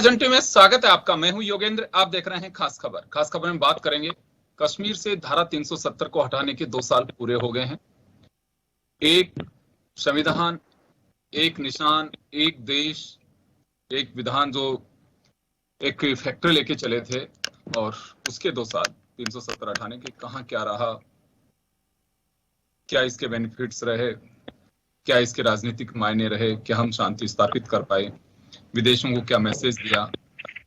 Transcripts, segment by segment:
नमस्कार जंटी में स्वागत है आपका। मैं हूं योगेंद्र, आप देख रहे हैं खास खबर। खास खबर में बात करेंगे कश्मीर से धारा 370 को हटाने के 2 साल पूरे हो गए हैं। एक संविधान, एक निशान, एक देश, एक विधान जो एक फैक्ट्री लेके चले थे, और उसके 2 साल 370 हटाने के कहां क्या रहा, क्या इसके बेनिफिट्स रहे, क्या इसके राजनीतिक मायने रहे, क्या हम शांति स्थापित कर पाए, विदेशों को क्या मैसेज दिया।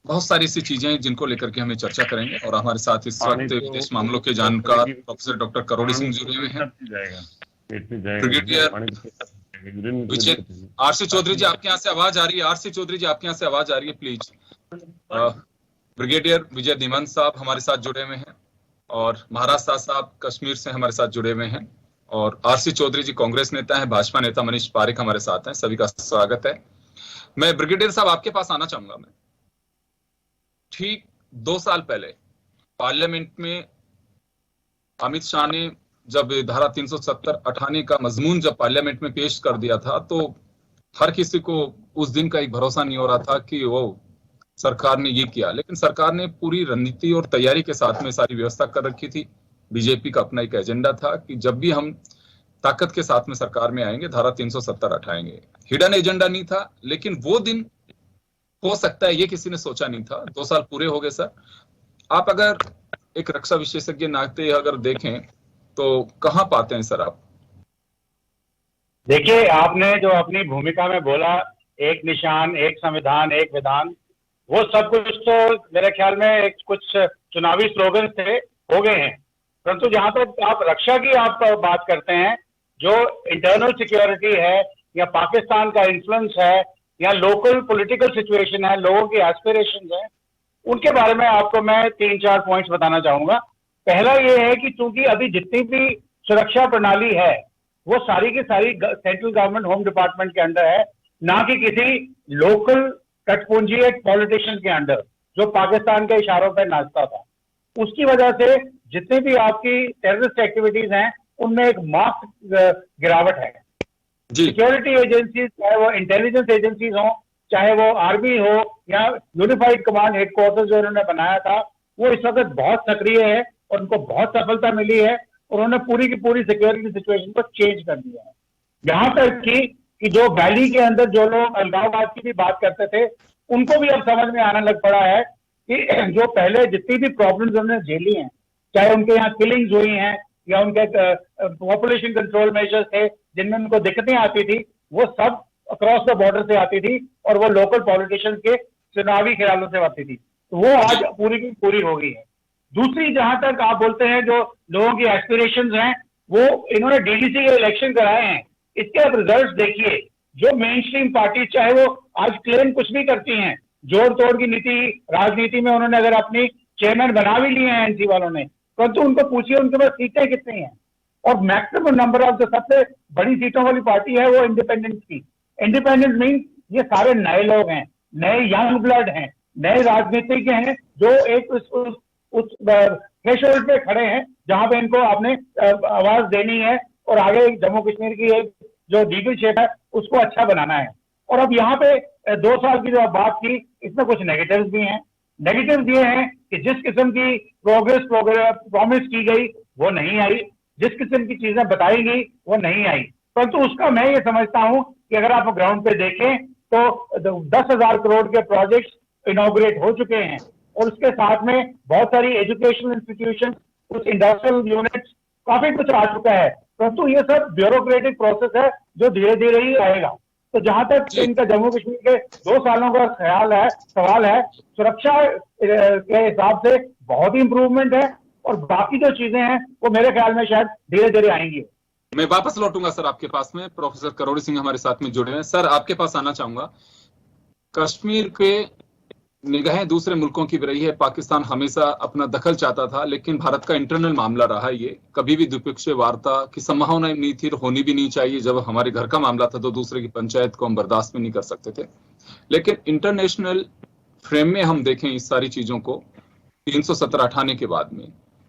बहुत सारी ऐसी चीजें हैं जिनको लेकर के हमें चर्चा करेंगे। और हमारे साथ इस वक्त विदेश मामलों के जानकार प्रोफेसर डॉक्टर करोड़ी सिंह जुड़े हुए हैं। ब्रिगेडियर विजय आरसी चौधरी जी, आपके यहाँ से आवाज आ रही है? आरसी चौधरी जी, आपके यहाँ से आवाज आ रही है प्लीज। ब्रिगेडियर विजय धीमान साहब हमारे साथ जुड़े हुए हैं, और महाराज साहब कश्मीर से हमारे साथ जुड़े हुए हैं, और आरसी चौधरी जी कांग्रेस नेता हैं। भाजपा नेता मनीष पारिक हमारे साथ हैं। सभी का स्वागत है। मैं ब्रिगेडियर साहब आपके पास आना चाहूंगा। मैं ठीक 2 साल पहले पार्लियामेंट में अमित शाह ने जब धारा 370 हटाने का मजमून जब पार्लियामेंट में पेश कर दिया था, तो हर किसी को उस दिन का एक भरोसा नहीं हो रहा था कि वो सरकार ने ये किया। लेकिन सरकार ने पूरी रणनीति और तैयारी के साथ में सारी व्यवस्था कर रखी थी। बीजेपी का अपना एक एजेंडा था कि जब भी हम ताकत के साथ में सरकार में आएंगे धारा 370 हटाएंगे। हिडन एजेंडा नहीं था, लेकिन वो दिन हो सकता है ये किसी ने सोचा नहीं था। 2 साल पूरे हो गए सर। आप अगर एक रक्षा विशेषज्ञ नाते अगर देखें तो कहां पाते हैं सर आप? देखिए, आपने जो अपनी भूमिका में बोला, एक निशान, एक संविधान, एक विधान, वो सब कुछ तो मेरे ख्याल में एक कुछ चुनावी स्लोगन थे, हो गए हैं। परंतु जहां तक आप रक्षा की आप बात करते हैं, जो इंटरनल सिक्योरिटी है या पाकिस्तान का इन्फ्लुएंस है या लोकल पॉलिटिकल सिचुएशन है, लोगों की एस्पिरेशंस है, उनके बारे में आपको मैं 3-4 पॉइंट्स बताना चाहूंगा। पहला ये है कि चूंकि अभी जितनी भी सुरक्षा प्रणाली है वो सारी की सारी सेंट्रल गवर्नमेंट होम डिपार्टमेंट के अंडर है, ना कि किसी लोकल कटपुंजी पॉलिटिशियन के अंडर जो पाकिस्तान के इशारों पर नाचता था। उसकी वजह से जितनी भी आपकी टेररिस्ट एक्टिविटीज हैं उनमें एक मार्क्ड गिरावट है। सिक्योरिटी एजेंसीज, चाहे वो इंटेलिजेंस एजेंसीज हो, चाहे वो आर्मी हो या यूनिफाइड कमांड हेडक्वार्टर जो उन्होंने बनाया था, वो इस वक्त बहुत सक्रिय है और उनको बहुत सफलता मिली है। उन्होंने पूरी की पूरी सिक्योरिटी सिचुएशन को चेंज कर दिया है। यहां तक कि जो वैली के अंदर जो लोग अलगाववाद की भी बात करते थे, उनको भी अब समझ में आने लग पड़ा है कि जो पहले जितनी भी प्रॉब्लम्स उन्होंने झेली हैं, चाहे उनके यहाँ किलिंग्स हुई हैं या उनके पॉपुलेशन कंट्रोल मेजर्स थे जिनमें उनको दिक्कतें आती थी, वो सब अक्रॉस द बॉर्डर से आती थी और वो लोकल पॉलिटिशियंस के चुनावी ख्यालों से आती थी। तो वो आज पूरी की पूरी हो गई है। दूसरी, जहां तक आप बोलते हैं जो लोगों की एस्पिरेशंस हैं, वो इन्होंने डीडीसी के इलेक्शन कराए हैं, इसके अब रिजल्ट देखिए। जो मेन स्ट्रीम पार्टी, चाहे वो आज क्लेम कुछ भी करती हैं, जोड़ तोड़ की नीति राजनीति में उन्होंने अगर अपनी चेयरमैन बना भी लिए हैं एनसी वालों ने, परंतु उनको पूछिए उनके पास सीटें कितनी हैं। और मैक्सिमम नंबर ऑफ जो सबसे बड़ी सीटों वाली पार्टी है वो इंडिपेंडेंस की। इंडिपेंडेंस मीन ये सारे नए लोग हैं, नए यंग ब्लड हैं, नए राजनीतिज्ञ हैं जो एक उस थ्रेशोल्ड पे खड़े हैं जहां पे इनको आपने आवाज देनी है और आगे जम्मू कश्मीर की एक जो लीगल शेप है उसको अच्छा बनाना है। और अब यहाँ पे 2 साल की जो आप बात की, इसमें कुछ नेगेटिव्स भी हैं। नेगेटिव्स ये हैं कि जिस किस्म की प्रोग्रेस प्रॉमिस की गई वो नहीं आई, जिस किस्म की चीजें बताई गई वो नहीं आई। परंतु उसका मैं ये समझता हूं कि अगर आप ग्राउंड पे देखें तो 10,000 करोड़ के प्रोजेक्ट्स इनॉग्रेट हो चुके हैं, और उसके साथ में बहुत सारी एजुकेशनल इंस्टीट्यूशन, कुछ इंडस्ट्रियल यूनिट्स, काफी कुछ आ चुका है। परंतु ये सब ब्यूरोक्रेटिक प्रोसेस है जो धीरे धीरे ही आएगा। तो जहां तक इनका जम्मू कश्मीर के 2 सालों का सवाल है, सुरक्षा के हिसाब से बहुत ही इंप्रूवमेंट है, और बाकी जो चीजें हैं वो मेरे ख्याल में शायद धीरे धीरे आएंगी। मैं वापस लौटूंगा सर आपके पास में। प्रोफेसर करोड़ी सिंह हमारे साथ में जुड़े हैं। सर आपके पास आना चाहूंगा। कश्मीर के निगाहें दूसरे मुल्कों की भी रही है। पाकिस्तान हमेशा अपना दखल चाहता था, लेकिन भारत का इंटरनल मामला रहा ये। कभी भी द्विपक्षीय वार्ता की संभावना नहीं थी, होनी भी नहीं चाहिए। जब हमारे घर का मामला था तो दूसरे की पंचायत को हम बर्दाश्त भी नहीं कर सकते थे। लेकिन इंटरनेशनल फ्रेम में हम देखें इस सारी चीजों को 370 हटाने के बाद में,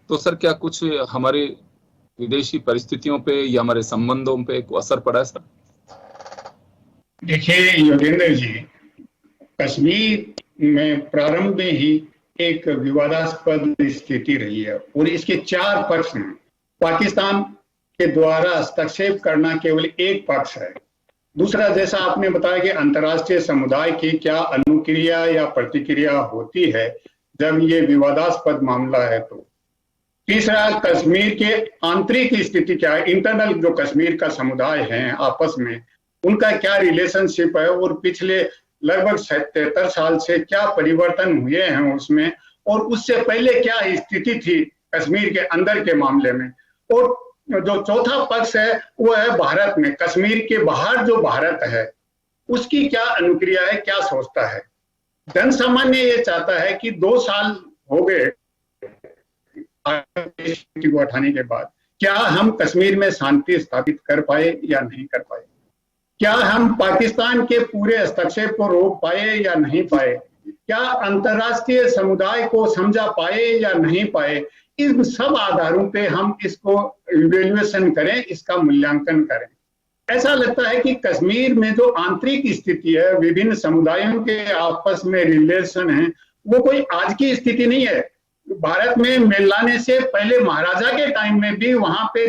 तो सर क्या कुछ हमारे विदेशी परिस्थितियों पे या हमारे संबंधों पे कोई असर पड़ा है सर? देखिए योगेंद्र जी, कश्मीर में प्रारंभ में ही एक विवादास्पद स्थिति रही है और इसके चार पक्ष हैं। पाकिस्तान के द्वारा हस्तक्षेप करना केवल एक पक्ष है। दूसरा, जैसा आपने बताया कि अंतर्राष्ट्रीय समुदाय की क्या अनुक्रिया या प्रतिक्रिया होती है जब ये विवादास्पद मामला है तो। तीसरा, कश्मीर के आंतरिक स्थिति क्या है, इंटरनल जो कश्मीर का समुदाय है आपस में उनका क्या रिलेशनशिप है और पिछले लगभग 77 साल से क्या परिवर्तन हुए हैं उसमें, और उससे पहले क्या स्थिति थी कश्मीर के अंदर के मामले में। और जो चौथा पक्ष है वो है भारत में, कश्मीर के बाहर जो भारत है उसकी क्या अनुक्रिया है, क्या सोचता है। जन सामान्य ये चाहता है कि 2 साल हो गए को हटाने के बाद, क्या हम कश्मीर में शांति स्थापित कर पाए या नहीं कर पाए, क्या हम पाकिस्तान के पूरे हस्तक्षेप को रोक पाए या नहीं पाए, क्या अंतर्राष्ट्रीय समुदाय को समझा पाए या नहीं पाए। इन सब आधारों पे हम इसको इवेल्युएशन करें, इसका मूल्यांकन करें। ऐसा लगता है कि कश्मीर में जो आंतरिक स्थिति है, विभिन्न समुदायों के आपस में रिलेशन है, वो कोई आज की स्थिति नहीं है। भारत में मिलाने से पहले महाराजा के टाइम में भी वहां पे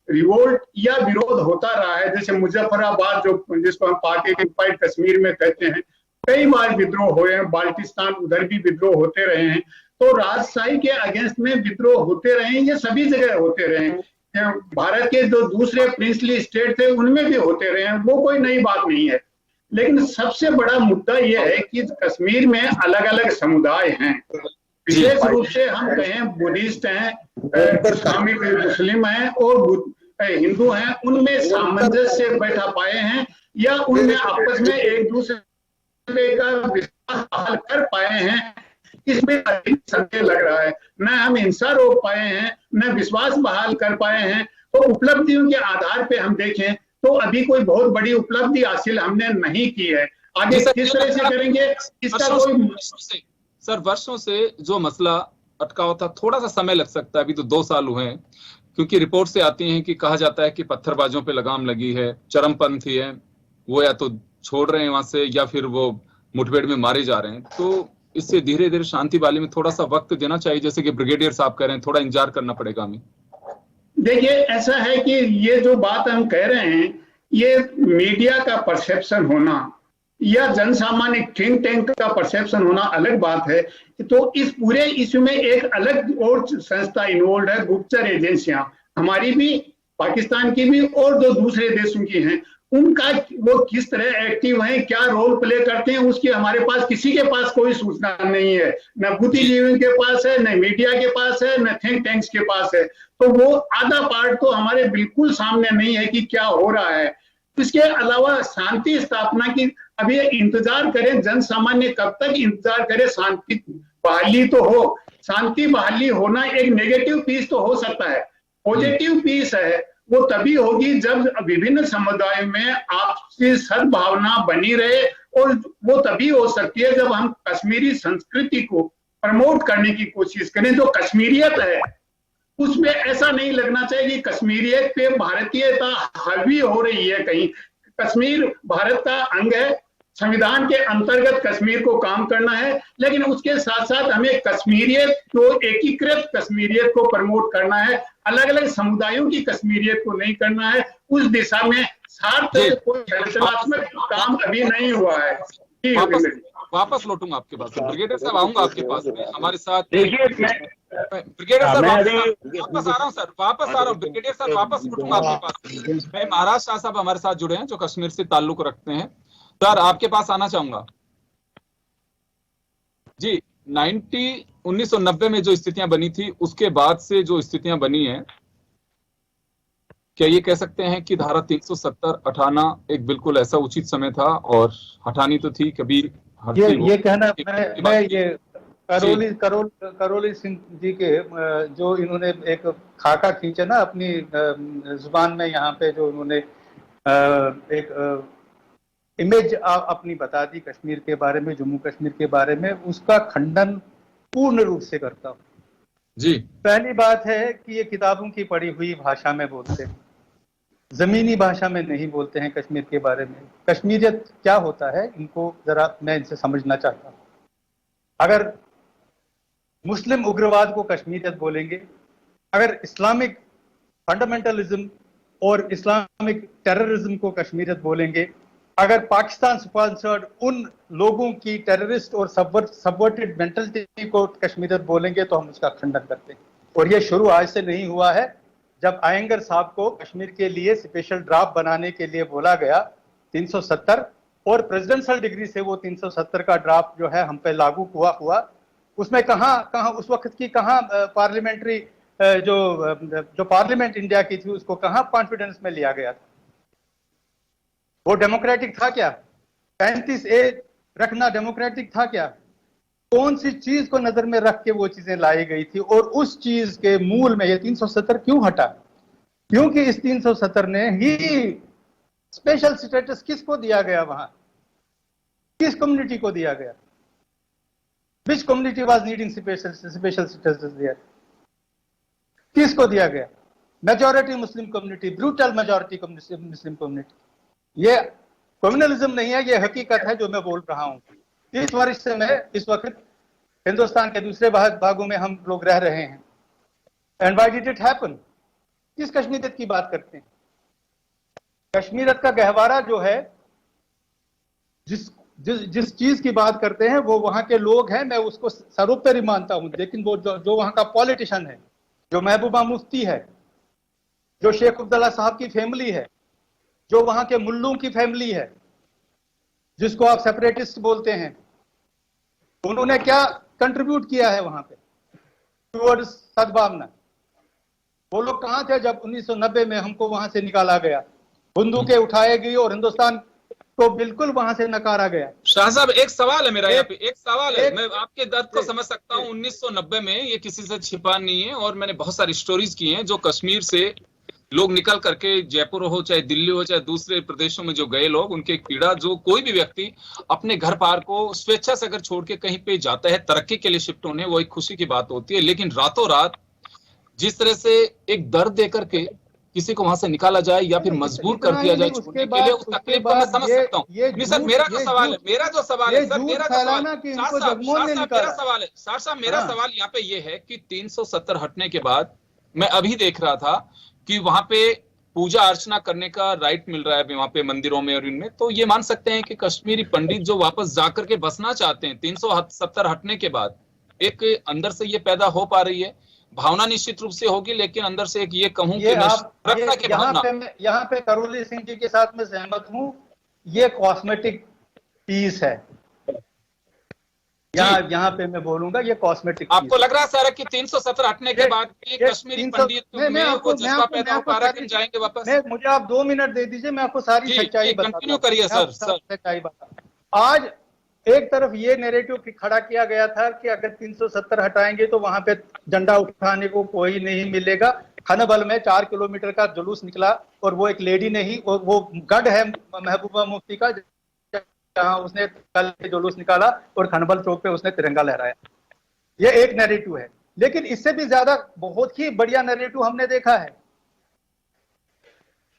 रिवोल्ट या विरोध होता रहा है। जैसे मुजफ्फराबाद जो जिसको हम पार्टी कश्मीर में कहते हैं, कई बार विद्रोह हुए हैं, बाल्टिस्तान उधर भी विद्रोह होते रहे हैं। तो राजशाही के अगेंस्ट में विद्रोह होते रहे हैं, ये सभी जगह होते रहे हैं। भारत के जो दूसरे प्रिंसली स्टेट थे उनमें भी होते रहे हैं, वो कोई नई बात नहीं है। लेकिन सबसे बड़ा मुद्दा ये है कि कश्मीर में अलग अलग समुदाय हैं। विशेष रूप से हम कहें बुद्धिस्ट हैं, इस्लामिक मुस्लिम हैं और हिंदू हैं, उनमें सामंजस्य बैठा पाए हैं या उनमें आपस में एक दूसरे का विश्वास बहाल कर पाए हैं, इसमें अधिक संदेह लग रहा है। न हम हिंसा रोक पाए हैं, न विश्वास बहाल कर पाए हैं। तो उपलब्धियों के आधार पे हम देखें तो अभी कोई बहुत बड़ी उपलब्धि हासिल हमने नहीं की है। आगे किस तरह से करेंगे इसका कोई। सर, वर्षों से जो मसला अटका हुआ था, थोड़ा सा समय लग सकता है, अभी तो 2 साल हुए हैं, क्योंकि रिपोर्ट से आती हैं कि कहा जाता है कि पत्थरबाजों पे लगाम लगी है, चरमपंथी है, वो या तो छोड़ रहे हैं वहां से या फिर वो मुठभेड़ में मारे जा रहे हैं। तो इससे धीरे धीरे शांति वाली में थोड़ा सा वक्त देना चाहिए, जैसे कि ब्रिगेडियर साहब कह रहे हैं, थोड़ा इंतजार करना पड़ेगा हमें। देखिए, ऐसा है कि ये जो बात हम कह रहे हैं, ये मीडिया का परसेप्शन होना या जन सामान्य थिंक टैंक का परसेप्शन होना अलग बात है। तो इस पूरे इश्यू में एक अलग और संस्था इन्वॉल्व है, गुप्तचर एजेंसियां, हमारी भी, पाकिस्तान की भी और जो दूसरे देशों की हैं, उनका वो किस तरह एक्टिव हैं, क्या रोल प्ले करते हैं, उसकी हमारे पास किसी के पास कोई सूचना नहीं है। न बुद्धिजीवियों के पास है, न मीडिया के पास है, न थिंक टैंक्स के पास है। तो वो आधा पार्ट तो हमारे बिल्कुल सामने नहीं है कि क्या हो रहा है। इसके अलावा शांति स्थापना की अभी इंतजार करें, जन सामान्य कब तक इंतजार करे, शांति बहाली तो हो। शांति बहाली होना एक नेगेटिव पीस तो हो सकता है, पॉजिटिव पीस है वो तभी होगी जब विभिन्न समुदायों में आपसी सद्भावना बनी रहे, और वो तभी हो सकती है जब हम कश्मीरी संस्कृति को प्रमोट करने की कोशिश करें। जो कश्मीरियत है उसमें ऐसा नहीं लगना चाहिए कि कश्मीरियत पे भारतीयता हावी हो रही है कहीं। कश्मीर भारत का अंग है, संविधान के अंतर्गत कश्मीर को काम करना है, लेकिन उसके साथ साथ हमें कश्मीरियत को, एकीकृत कश्मीरियत को प्रमोट करना है, अलग अलग समुदायों की कश्मीरियत को नहीं करना है। उस दिशा में सार्थक कोई रचनात्मक काम अभी नहीं हुआ है। वापस लौटूंगा आपके पास, ब्रिगेडियर साहब आऊंगा आपके पास में, हमारे साथ। देखिए, ब्रिगेडियर साहब वापस आ रहा हूँ सर, वापस आ रहा हूँ ब्रिगेडियर साहब, वापस लौटूंगा आपके पास। मैं महाराज शाह साहब हमारे साथ जुड़े हैं, जो कश्मीर से ताल्लुक रखते हैं। सर, आपके पास आना चाहूंगा जी। 1990 में जो स्थितियां बनी थी, उसके बाद से जो स्थितियां बनी हैं, क्या ये कह सकते हैं कि धारा 370 हटाना एक बिल्कुल ऐसा उचित समय था, और हटानी तो थी, कभी ये कहना मैं ये करोली सिंह जी के जो इन्होंने एक खाका खींचा ना अपनी जुबान में, यहाँ पे जो उन्होंने एक इमेज अपनी बता दी कश्मीर के बारे में, जम्मू कश्मीर के बारे में, उसका खंडन पूर्ण रूप से करता हूँ जी। पहली बात है कि ये किताबों की पढ़ी हुई भाषा में बोलते हैं, जमीनी भाषा में नहीं बोलते हैं कश्मीर के बारे में। कश्मीरियत क्या होता है, इनको जरा मैं इनसे समझना चाहता हूँ। अगर मुस्लिम उग्रवाद को कश्मीरियत बोलेंगे, अगर इस्लामिक फंडामेंटलिज्म और इस्लामिक टेररिज्म को कश्मीरियत बोलेंगे, अगर पाकिस्तान स्पॉन्सर्ड उन लोगों की टेररिस्ट और सबवर्टेड मेंटलिटी को कश्मीरियत बोलेंगे तो हम उसका खंडन करते हैं। और ये शुरू आज से नहीं हुआ है। जब आयंगर साहब को कश्मीर के लिए स्पेशल ड्राफ्ट बनाने के लिए बोला गया 370 और प्रेसिडेंशियल डिग्री से वो 370 का ड्राफ्ट जो है हम पे लागू हुआ, उसमें कहाँ उस वक्त की कहाँ पार्लियामेंट्री जो पार्लियामेंट इंडिया की थी उसको कहाँ कॉन्फिडेंस में लिया गया था? वो डेमोक्रेटिक था क्या? 35A रखना डेमोक्रेटिक था क्या? कौन सी चीज को नजर में रख के वो चीजें लाई गई थी? और उस चीज के मूल में ये 370 क्यों हटा? क्योंकि इस 370 ने ही स्पेशल स्टेटस किसको दिया गया? वहां किस कम्युनिटी को दिया गया? Which community was needing special status दिया? किसको दिया गया? Majority Muslim community, brutal majority Muslim community. ये कम्युनलिज्म नहीं है, ये हकीकत है जो मैं बोल रहा हूं। 30 वर्ष से मैं इस वक्त हिंदुस्तान के दूसरे भागों में हम लोग रह रहे हैं। And why did it happen? किस कश्मीरियत की बात करते हैं? कश्मीरियत का गहवारा जो है, जिस चीज की बात करते हैं वो वहां के लोग हैं, मैं उसको सर्वोपरि मानता हूं। लेकिन वो जो वहां का पॉलिटिशियन है, जो महबूबा मुफ्ती है, जो शेख अब्दुल्ला साहब की फैमिली है, जो वहां के मुल्लों की फैमिली है, जिसको आप सेपरेटिस्ट बोलते हैं, उन्होंने क्या कंट्रीब्यूट किया है वहां पे टुवर्ड्स सद्भावना? वो लोग कहां थे जब 1990 में हमको वहां से निकाला गया, बंदूकें उठाई गई और हिंदुस्तान को बिल्कुल वहां से नकारा गया? शाह साहब, एक सवाल है मेरा यहाँ पे, एक सवाल है। मैं आपके दर्द को समझ सकता हूँ। 1990 में ये किसी से छिपा नहीं है, और मैंने बहुत सारी स्टोरीज की हैं जो कश्मीर से लोग निकल करके जयपुर हो, चाहे दिल्ली हो, चाहे दूसरे प्रदेशों में जो गए लोग, उनकी एक पीड़ा, जो कोई भी व्यक्ति अपने घर पार को स्वेच्छा से अगर छोड़ के कहीं पे जाता है तरक्की के लिए शिफ्ट होने, वो एक खुशी की बात होती है। लेकिन रातों रात जिस तरह से एक दर्द दे करके किसी को वहां से निकाला जाए या फिर मजबूर कर दिया जाए छोड़ने के लिए, उस तकलीफ को मैं समझ सकता हूँ। नहीं सर, मेरा जो सवाल है, मेरा जो सवाल है सर, मेरा जो सवाल, शाह साहब मेरा सवाल यहाँ पे ये है कि 370 हटने के बाद मैं अभी देख रहा था कि वहां पे पूजा अर्चना करने का राइट मिल रहा है वहां पे मंदिरों में और इनमें, तो ये मान सकते हैं कि कश्मीरी पंडित जो वापस जाकर के बसना चाहते हैं 370 हटने के बाद, एक अंदर से ये पैदा हो पा रही है भावना? निश्चित रूप से होगी, लेकिन अंदर से एक ये कहूं कि नफरत की भावना। यहाँ पे करोली सिंह जी के साथ में सहमत हूँ, ये कॉस्मेटिक पीस है। यहाँ पे मैं बोलूंगा ये कॉस्मेटिक। आपको लग रहा है सर कि 370 हटने के बाद कश्मीरी पंडित में वो जज्बा पैदा हो पा रहा है कि जाएंगे वापस? मुझे आप 2 मिनट दे दीजिए, मैं आपको सारी सच्चाई कंटिन्यू करिए सर। सच्चाई बता। आज एक तरफ ये नैरेटिव खड़ा किया गया था कि अगर 370 हटाएंगे तो वहां पे झंडा उठाने को कोई नहीं मिलेगा। खनबल में 4 किलोमीटर का जुलूस निकला, और वो एक लेडी नहीं, वो गढ़ है महबूबा मुफ्ती का, जहां उसने कल जुलूस निकाला और खनबल चौक पे उसने तिरंगा लहराया। ये एक नैरेटिव है, लेकिन इससे भी ज्यादा बहुत ही बढ़िया नैरेटिव हमने देखा है।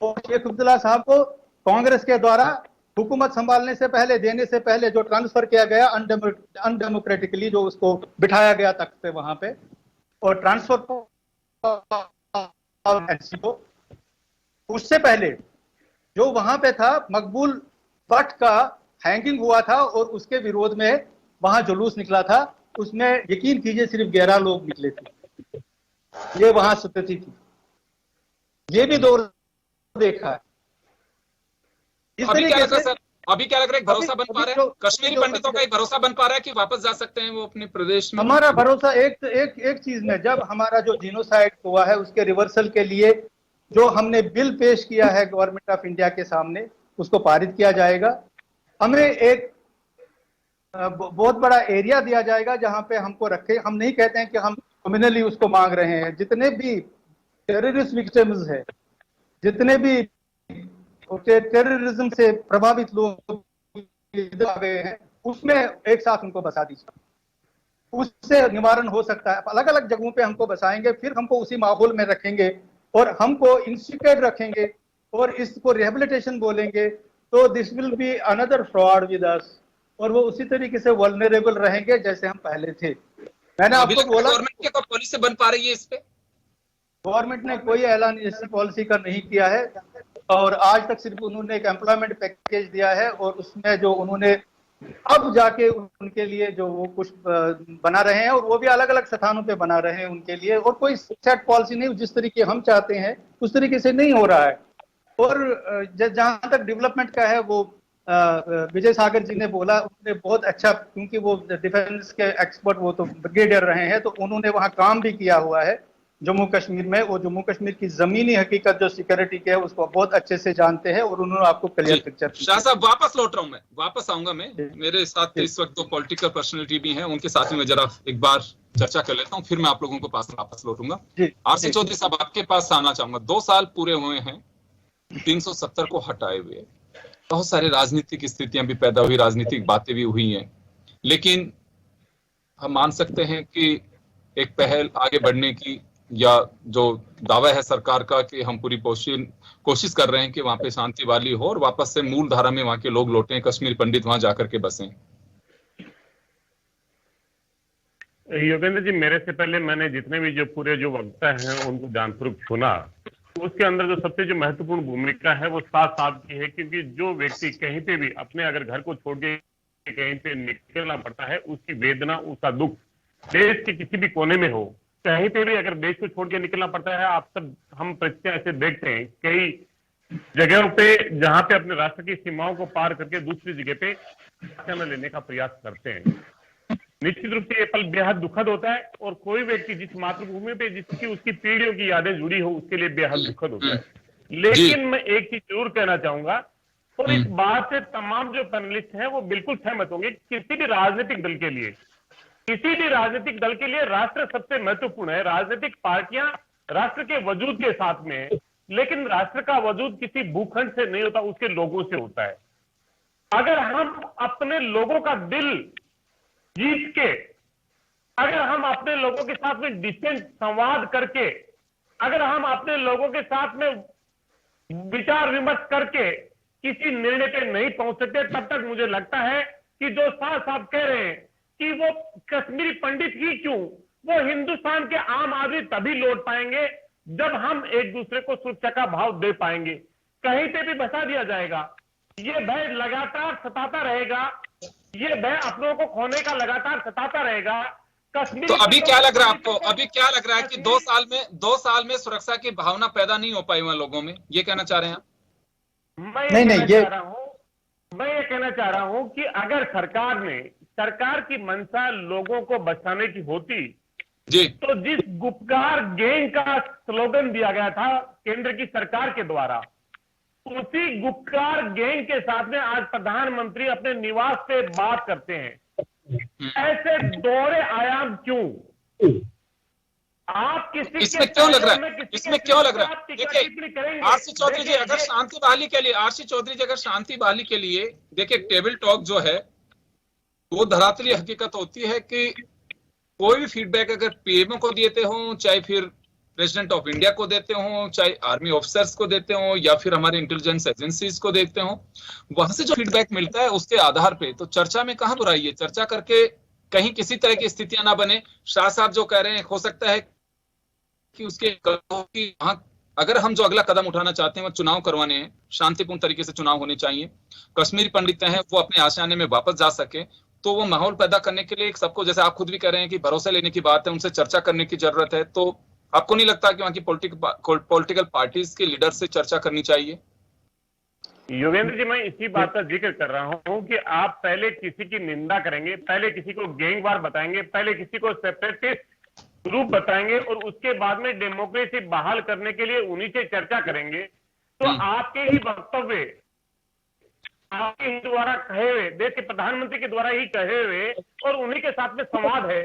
तो शेख अब्दुल्ला साहब को कांग्रेस के द्वारा हुकूमत संभालने से पहले, देने से पहले जो ट्रांसफर किया गया अनडेमोक्रेटिकली, जो उसको बिठाया गया तख्त पे वहां पे, और ट्रांसफर उससे पहले जो वहां पे था मकबूल भट्ट का हैंगिंग हुआ था और उसके विरोध में वहां जुलूस निकला था, उसमें यकीन कीजिए सिर्फ 11 लोग निकले थे। ये वहां स्थिति थी। ये भी दौर देखा है। अभी क्या लग रहा है सर, अभी क्या लग रहा है, भरोसा बन पा रहा है कश्मीरी पंडितों का? भरोसा बन पा रहा है कि वापस जा सकते हैं वो अपने प्रदेश में? हमारा भरोसा एक चीज में, जब हमारा जो जीनोसाइड हुआ है उसके रिवर्सल के लिए जो हमने बिल पेश किया है गवर्नमेंट ऑफ इंडिया के सामने, उसको पारित किया जाएगा। हमें एक बहुत बड़ा एरिया दिया जाएगा जहां पे हमको रखे। हम नहीं कहते हैं कि हम कम्युनली उसको मांग रहे हैं। जितने भी टेररिस्ट विक्टिम्स है, जितने भी टेररिज्म से प्रभावित लोग आ गए हैं, उसमें एक साथ उनको बसा दीजिए, उससे निवारण हो सकता है। अलग अलग जगहों पे हमको बसाएंगे, फिर हमको उसी माहौल में रखेंगे और हमको इंस्टिट्यूट रखेंगे और इसको रिहेबिलिटेशन बोलेंगे, तो this will be another fraud with us. और वो उसी तरीके से वल्नरेबल रहेंगे जैसे हम पहले थे। मैंने आपको बोला गवर्नमेंट की कोई पॉलिसी बन पा रही है इस पे? गवर्नमेंट ने कोई ऐलान इस पॉलिसी का नहीं किया है, और आज तक सिर्फ उन्होंने एक एम्प्लॉयमेंट पैकेज दिया है, और उसमें जो उन्होंने अब जाके उनके लिए जो वो कुछ बना रहे हैं, और वो भी अलग अलग स्थानों पे बना रहे हैं उनके लिए, और कोई सेट पॉलिसी नहीं जिस तरीके हम चाहते हैं उस तरीके से नहीं हो रहा है। और जहां तक डेवलपमेंट का है, वो विजय सागर जी ने बोला, उन्होंने बहुत अच्छा, क्योंकि वो डिफेंस के एक्सपर्ट, वो तो ब्रिगेडियर रहे हैं, तो उन्होंने वहां काम भी किया हुआ है जम्मू कश्मीर में। वो जम्मू कश्मीर की जमीनी हकीकत जो सिक्योरिटी की है उसको बहुत अच्छे से जानते हैं, और उन्होंने आपको क्लियर पिक्चर। शाह साहब वापस लौट रहा हूं, मैं वापस आऊंगा। मैं मेरे साथ इस वक्त दो पॉलिटिकल पर्सनैलिटी भी हैं, उनके साथ में जरा एक बार चर्चा कर लेता हूं, फिर मैं आप लोगों को पास वापस लौटूंगा। आरसी चौधरी साहब, आपके पास आना चाहूंगा। 2 साल पूरे हुए हैं 370 को हटाए हुए, बहुत सारी राजनीतिक स्थितियां भी पैदा हुई, राजनीतिक बातें भी हुई हैं, लेकिन हम मान सकते हैं कि एक पहल आगे बढ़ने की, या जो दावा है सरकार का कि हम पूरी कोशिश कर रहे हैं कि वहां पे शांति वाली हो और वापस से मूल धारा में वहां के लोग लौटें, कश्मीर पंडित वहां जाकर के बसें। योगेंद्र जी, मेरे से पहले मैंने जितने भी जो पूरे जो वक्ता हैं उनको ध्यानपूर्वक सुना, उसके अंदर जो सबसे जो महत्वपूर्ण भूमिका है वो साफ साफ की है, क्योंकि जो व्यक्ति कहीं पे भी अपने अगर घर को छोड़ के कहीं पे निकलना पड़ता है, उसकी वेदना, उसका दुख देश के किसी भी कोने में हो, कहीं पे भी अगर देश को छोड़ के निकलना पड़ता है, आप सब हम परिस्थितियां ऐसे देखते हैं कई जगहों पे जहां पे अपने राष्ट्र की सीमाओं को पार करके दूसरी जगह पे आश्रय लेने का प्रयास करते हैं। निश्चित रूप से ये पल बेहद दुखद होता है, और कोई व्यक्ति जिस मातृभूमि पे जिसकी उसकी पीढ़ियों की यादें जुड़ी हो उसके लिए बेहद दुखद होता है। लेकिन मैं एक चीज जरूर कहना चाहूंगा, और इस बात से तमाम जो पैनलिस्ट हैं वो बिल्कुल सहमत होंगे, किसी भी राजनीतिक दल के लिए, किसी भी राजनीतिक दल के लिए राष्ट्र सबसे महत्वपूर्ण है। राजनीतिक पार्टियां राष्ट्र के वजूद के साथ में है, लेकिन राष्ट्र का वजूद किसी भूखंड से नहीं होता, उसके लोगों से होता है। अगर हम अपने लोगों का दिल जीत के, अगर हम अपने लोगों के साथ में डिस्टेंस संवाद करके, अगर हम अपने लोगों के साथ में विचार विमर्श करके किसी निर्णय पे नहीं पहुंच सकते, तब तक मुझे लगता है कि जो शाह साहब कह रहे हैं कि वो कश्मीरी पंडित ही क्यों, वो हिंदुस्तान के आम आदमी तभी लौट पाएंगे जब हम एक दूसरे को सुरक्षा का भाव दे पाएंगे। कहीं पे भी बसा दिया जाएगा, ये भय लगातार सताता रहेगा, ये भय अपनों को खोने का लगातार सताता रहेगा। कश्मीर तो अभी क्या लग रहा है आपको, अभी क्या लग रहा है कि 2 साल में सुरक्षा की भावना पैदा नहीं हो पाई वहां लोगों में, ये कहना चाह रहे हैं आप? मैं ये कहना चाह रहा हूं कि अगर सरकार की मंशा लोगों को बचाने की होती जी, तो जिस गुपकार गैंग का स्लोगन दिया गया था केंद्र की सरकार के द्वारा, उसी गुपकार गैंग के साथ में आज प्रधानमंत्री अपने निवास पे बात करते हैं। ऐसे दोहरे आयाम क्यों? आप किसी इसमें क्यों लग रहा है, इसमें क्यों लग रहा है? देखिए आरसी चौधरी जी, अगर शांति बहाली के लिए, आरसी चौधरी जी अगर शांति बहाली के लिए, देखिए टेबल टॉक जो है वो धरातली हकीकत होती है कि कोई भी फीडबैक अगर पीएमओ को देते हो, चाहे फिर प्रेसिडेंट ऑफ इंडिया को देते हो, चाहे आर्मी ऑफिसर्स को देते हो, या फिर हमारे इंटेलिजेंस एजेंसीज को देखते हो, वहां से जो फीडबैक मिलता है उसके आधार पे तो चर्चा में कहां बुराई है। चर्चा करके कहीं किसी तरह की स्थितियां ना बने। शाह साहब जो कह रहे हैं, हो सकता है कि उसके वहां अगर हम जो अगला कदम उठाना चाहते हैं वो चुनाव करवाने हैं, शांतिपूर्ण तरीके से चुनाव होने चाहिए, कश्मीरी पंडित हैं वो अपने आशियाने में वापस जा सके, तो वो माहौल पैदा करने के लिए सबको, जैसे आप खुद भी कह रहे हैं कि भरोसा लेने की बात है, उनसे चर्चा करने की जरूरत है। तो आपको नहीं लगता कि वहां की पॉलिटिकल पार्टीज के लीडर से चर्चा करनी चाहिए? योगेंद्र जी, मैं इसी बात का जिक्र कर रहा हूं कि आप पहले किसी की निंदा करेंगे, पहले किसी को गैंगवार बताएंगे, पहले किसी को सेपरेटिस्ट रूप बताएंगे, और उसके बाद में डेमोक्रेसी बहाल करने के लिए उन्हीं से चर्चा करेंगे, तो आपके ही वक्तव्य, आपके ही द्वारा कहे हुए, देश के प्रधानमंत्री के द्वारा ही कहे हुए और उन्हीं के साथ में संवाद है,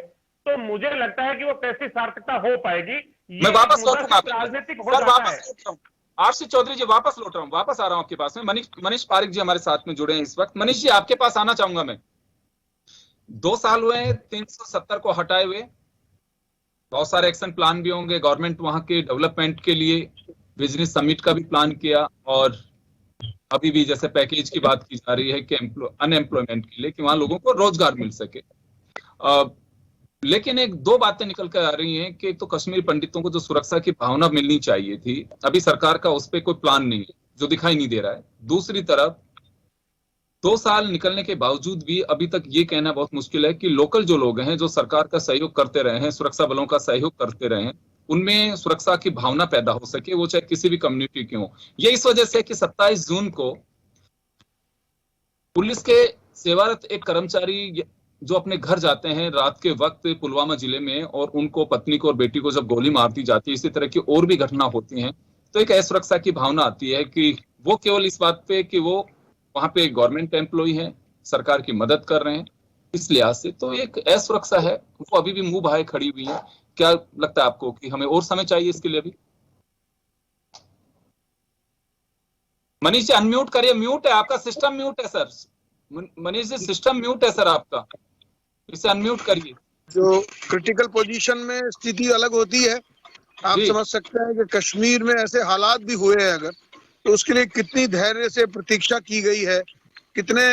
तो मुझे लगता है कि वो कैसी सार्थकता हो पाएगी। मैं वापस लौटूंगा, राजनीतिक हो जाता है। आरसी चौधरी जी वापस लौट रहा हूँ, वापस आ रहा हूँ आपके पास में। मनीष पारिक जी हमारे साथ में जुड़े हैं इस वक्त। मनीष जी, आपके पास आना चाहूंगा मैं। 2 साल हुए हैं 370 को हटाए हुए, बहुत सारे एक्शन प्लान भी होंगे। गवर्नमेंट वहां के डेवलपमेंट के लिए बिजनेस समिट का भी प्लान किया, और अभी भी जैसे पैकेज की बात की जा रही है कि अनएम्प्लॉयमेंट के लिए, कि वहां लोगों को रोजगार मिल सके। लेकिन एक दो बातें निकल कर आ रही हैं कि तो कश्मीरी पंडितों को जो सुरक्षा की भावना मिलनी चाहिए थी, अभी सरकार का उस पर कोई प्लान नहीं है, जो दिखाई नहीं दे रहा है। दूसरी तरफ 2 साल निकलने के बावजूद भी अभी तक ये कहना बहुत मुश्किल है कि लोकल जो लोग हैं, जो सरकार का सहयोग करते रहे हैं, सुरक्षा बलों का सहयोग करते रहे हैं, उनमें सुरक्षा की भावना पैदा हो सके, वो चाहे किसी भी कम्युनिटी के हो। ये इस वजह से कि 27 जून को पुलिस के सेवारत एक कर्मचारी जो अपने घर जाते हैं रात के वक्त पुलवामा जिले में, और उनको, पत्नी को और बेटी को जब गोली मार दी जाती है, इसी तरह की और भी घटना होती हैं, तो एक असुरक्षा की भावना आती है कि वो केवल इस बात पे कि वो वहां पे गवर्नमेंट एम्प्लॉय हैं, सरकार की मदद कर रहे हैं, इस लिहाज से तो एक असुरक्षा है, वो अभी भी मुंह भाए खड़ी हुई है। क्या लगता है आपको कि हमें और समय चाहिए इसके लिए? अभी मनीष जी अनम्यूट करिए, म्यूट है आपका, सिस्टम म्यूट है sir. Manish ji system mute है सर आपका, इसे अनम्यूट करिए। जो क्रिटिकल पोजीशन में स्थिति अलग होती है, आप जी। समझ सकते हैं कि कश्मीर में ऐसे हालात भी हुए हैं अगर, तो उसके लिए कितनी धैर्य से प्रतीक्षा की गई है, कितने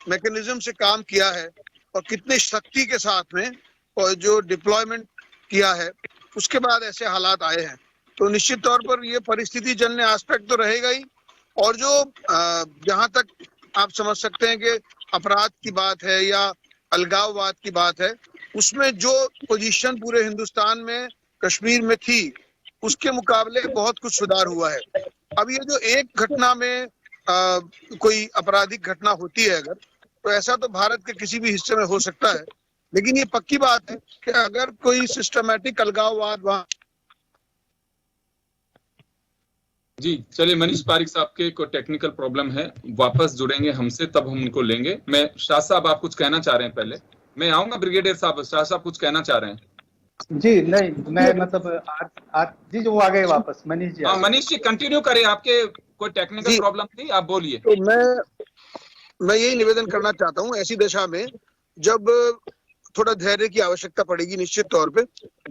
मैकेनिज्म से काम किया है, और कितनी शक्ति के साथ में और जो डिप्लॉयमेंट किया है, उसके बाद ऐसे हालात आए हैं। तो निश्चित तौर पर ये परिस्थिति जन्य एस्पेक्ट तो रहेगा ही। और जो जहां तक आप समझ सकते हैं कि अपराध की बात है या अलगाववाद की बात है, उसमें जो पोजीशन पूरे हिंदुस्तान में कश्मीर में थी, उसके मुकाबले बहुत कुछ सुधार हुआ है। अब ये जो एक घटना में कोई आपराधिक घटना होती है अगर, तो ऐसा तो भारत के किसी भी हिस्से में हो सकता है, लेकिन ये पक्की बात है कि अगर कोई सिस्टमैटिक अलगाववाद वहां। जी चलिए, मनीष पारिक साहब के कोई टेक्निकल प्रॉब्लम है, वापस जुड़ेंगे हमसे, तब हम उनको लेंगे। मैं शाह साहब, आप कुछ कहना चाह रहे हैं? पहले मैं आऊंगा ब्रिगेडियर साहब, शाह साहब कुछ कहना चाह रहे हैं? जी नहीं, मैं मतलब आज जी जो आ गए वापस मनीष जी। हाँ मनीष जी कंटिन्यू करें, आपके कोई टेक्निकल प्रॉब्लम थी, आप बोलिए। तो मैं यही निवेदन करना चाहता हूँ, ऐसी दशा में जब थोड़ा धैर्य की आवश्यकता पड़ेगी निश्चित तौर पे।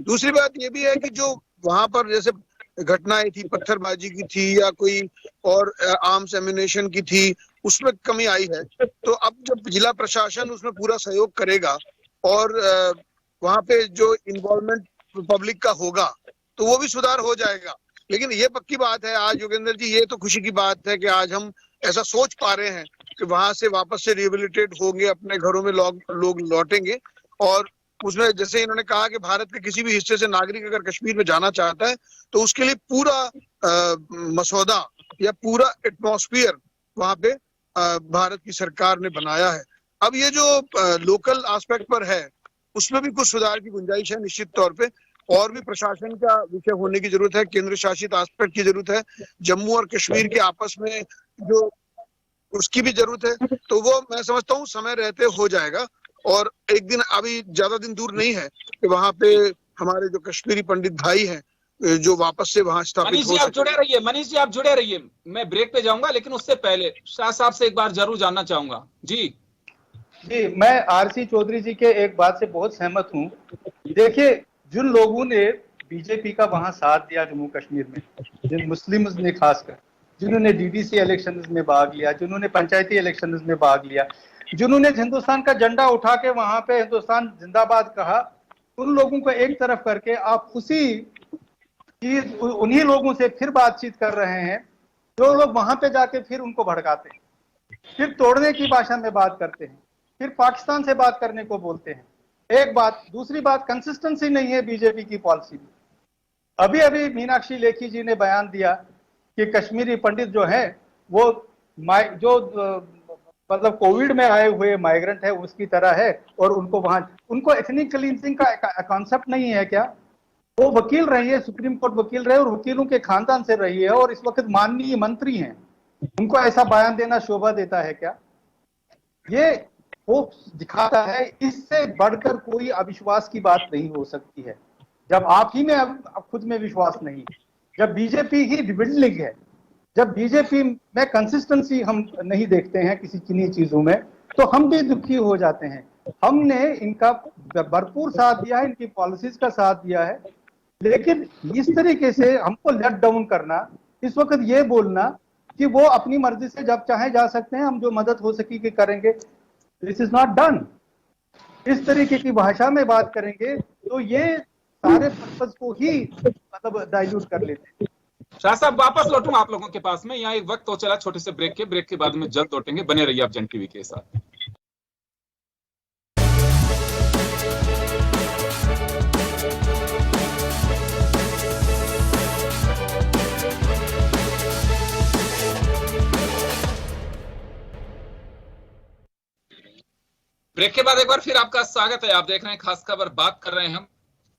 दूसरी बात ये भी है कि जो वहां पर जैसे घटनाएं थी, पत्थरबाजी की थी या कोई और आर्म्स एम्यूनेशन की थी, उसमें कमी आई है। तो अब जब जिला प्रशासन उसमें पूरा सहयोग करेगा और वहां पे जो इन्वॉल्वमेंट पब्लिक का होगा, तो वो भी सुधार हो जाएगा। लेकिन ये पक्की बात है आज योगेंद्र जी, ये तो खुशी की बात है कि आज हम ऐसा सोच पा रहे हैं कि वहां से वापस से रिहेबिलिटेट होंगे, अपने घरों में लोग लौटेंगे। और उसमें जैसे इन्होंने कहा कि भारत के किसी भी हिस्से से नागरिक अगर कश्मीर में जाना चाहता है, तो उसके लिए पूरा मसौदा या पूरा एटमॉस्फेयर वहां पे भारत की सरकार ने बनाया है। अब ये जो लोकल एस्पेक्ट पर है, उसमें भी कुछ सुधार की गुंजाइश है निश्चित तौर पे, और भी प्रशासन का विषय होने की जरूरत है, केंद्र शासित एस्पेक्ट की जरूरत है, जम्मू और कश्मीर के आपस में जो उसकी भी जरूरत है। तो वो मैं समझता हूँ समय रहते हो जाएगा, और एक दिन, अभी ज्यादा दिन दूर नहीं है कि वहां पे हमारे जो कश्मीरी पंडित भाई हैं जो वापस से वहां स्थापित हो। मनीष जी आप जुड़े रहिए, मनीष जी आप जुड़े रहिए, मैं ब्रेक पे जाऊंगा, लेकिन उससे पहले शाह साहब से एक बार जरूर जानना चाहूंगा। जी मैं आरसी चौधरी जी के एक बात से बहुत सहमत हूँ। देखिए, जिन लोगों ने बीजेपी का वहां साथ दिया जम्मू कश्मीर में, जिन मुस्लिम ने खासकर, जिन्होंने डीडीसी इलेक्शन में भाग लिया, जिन्होंने पंचायती इलेक्शन में भाग लिया, जिन्होंने हिंदुस्तान का झंडा उठा के वहां पे हिंदुस्तान जिंदाबाद कहा, उन लोगों को एक तरफ करके आप उन्हीं लोगों से फिर बातचीत कर रहे हैं, जो लोग वहां पे जाके फिर उनको भड़काते हैं, फिर तोड़ने की भाषा में बात करते हैं, फिर पाकिस्तान से बात करने को बोलते हैं। एक बात, दूसरी बात, कंसिस्टेंसी नहीं है बीजेपी की पॉलिसी में। अभी अभी मीनाक्षी लेखी जी ने बयान दिया कि कश्मीरी पंडित जो है वो जो मतलब कोविड में आए हुए माइग्रेंट है उसकी तरह है, और उनको एथनिक क्लींजिंग का कॉन्सेप्ट नहीं है क्या? वो वकील रही है, सुप्रीम कोर्ट वकील रहे और वकीलों के खानदान से रही है, और इस वक्त माननीय मंत्री हैं, उनको ऐसा बयान देना शोभा देता है क्या? ये वो दिखाता है, इससे बढ़कर कोई अविश्वास की बात नहीं हो सकती है। जब आप ही में अब खुद में विश्वास नहीं, जब बीजेपी ही रिबिल्डिंग है, जब बीजेपी में कंसिस्टेंसी हम नहीं देखते हैं किन्हीं चीजों में, तो हम भी दुखी हो जाते हैं। हमने इनका भरपूर साथ दिया है, इनकी पॉलिसीज का साथ दिया है, लेकिन इस तरीके से हमको लेट डाउन करना, इस वक्त ये बोलना कि वो अपनी मर्जी से जब चाहे जा सकते हैं, हम जो मदद हो सकेगी करेंगे। This is not done. इस तरीके की भाषा में बात करेंगे तो ये सारे पर्पस को ही मतलब डाइल्यूट कर लेते हैं। शाह साहब वापस लौटूंगा आप लोगों के पास में, यहाँ एक वक्त हो चला छोटे से ब्रेक के बाद में जल्द लौटेंगे, बने रहिए आप जन टीवी के साथ। ब्रेक के बाद एक बार फिर आपका स्वागत है। आप देख रहे हैं खास खबर, बात कर रहे हैं हम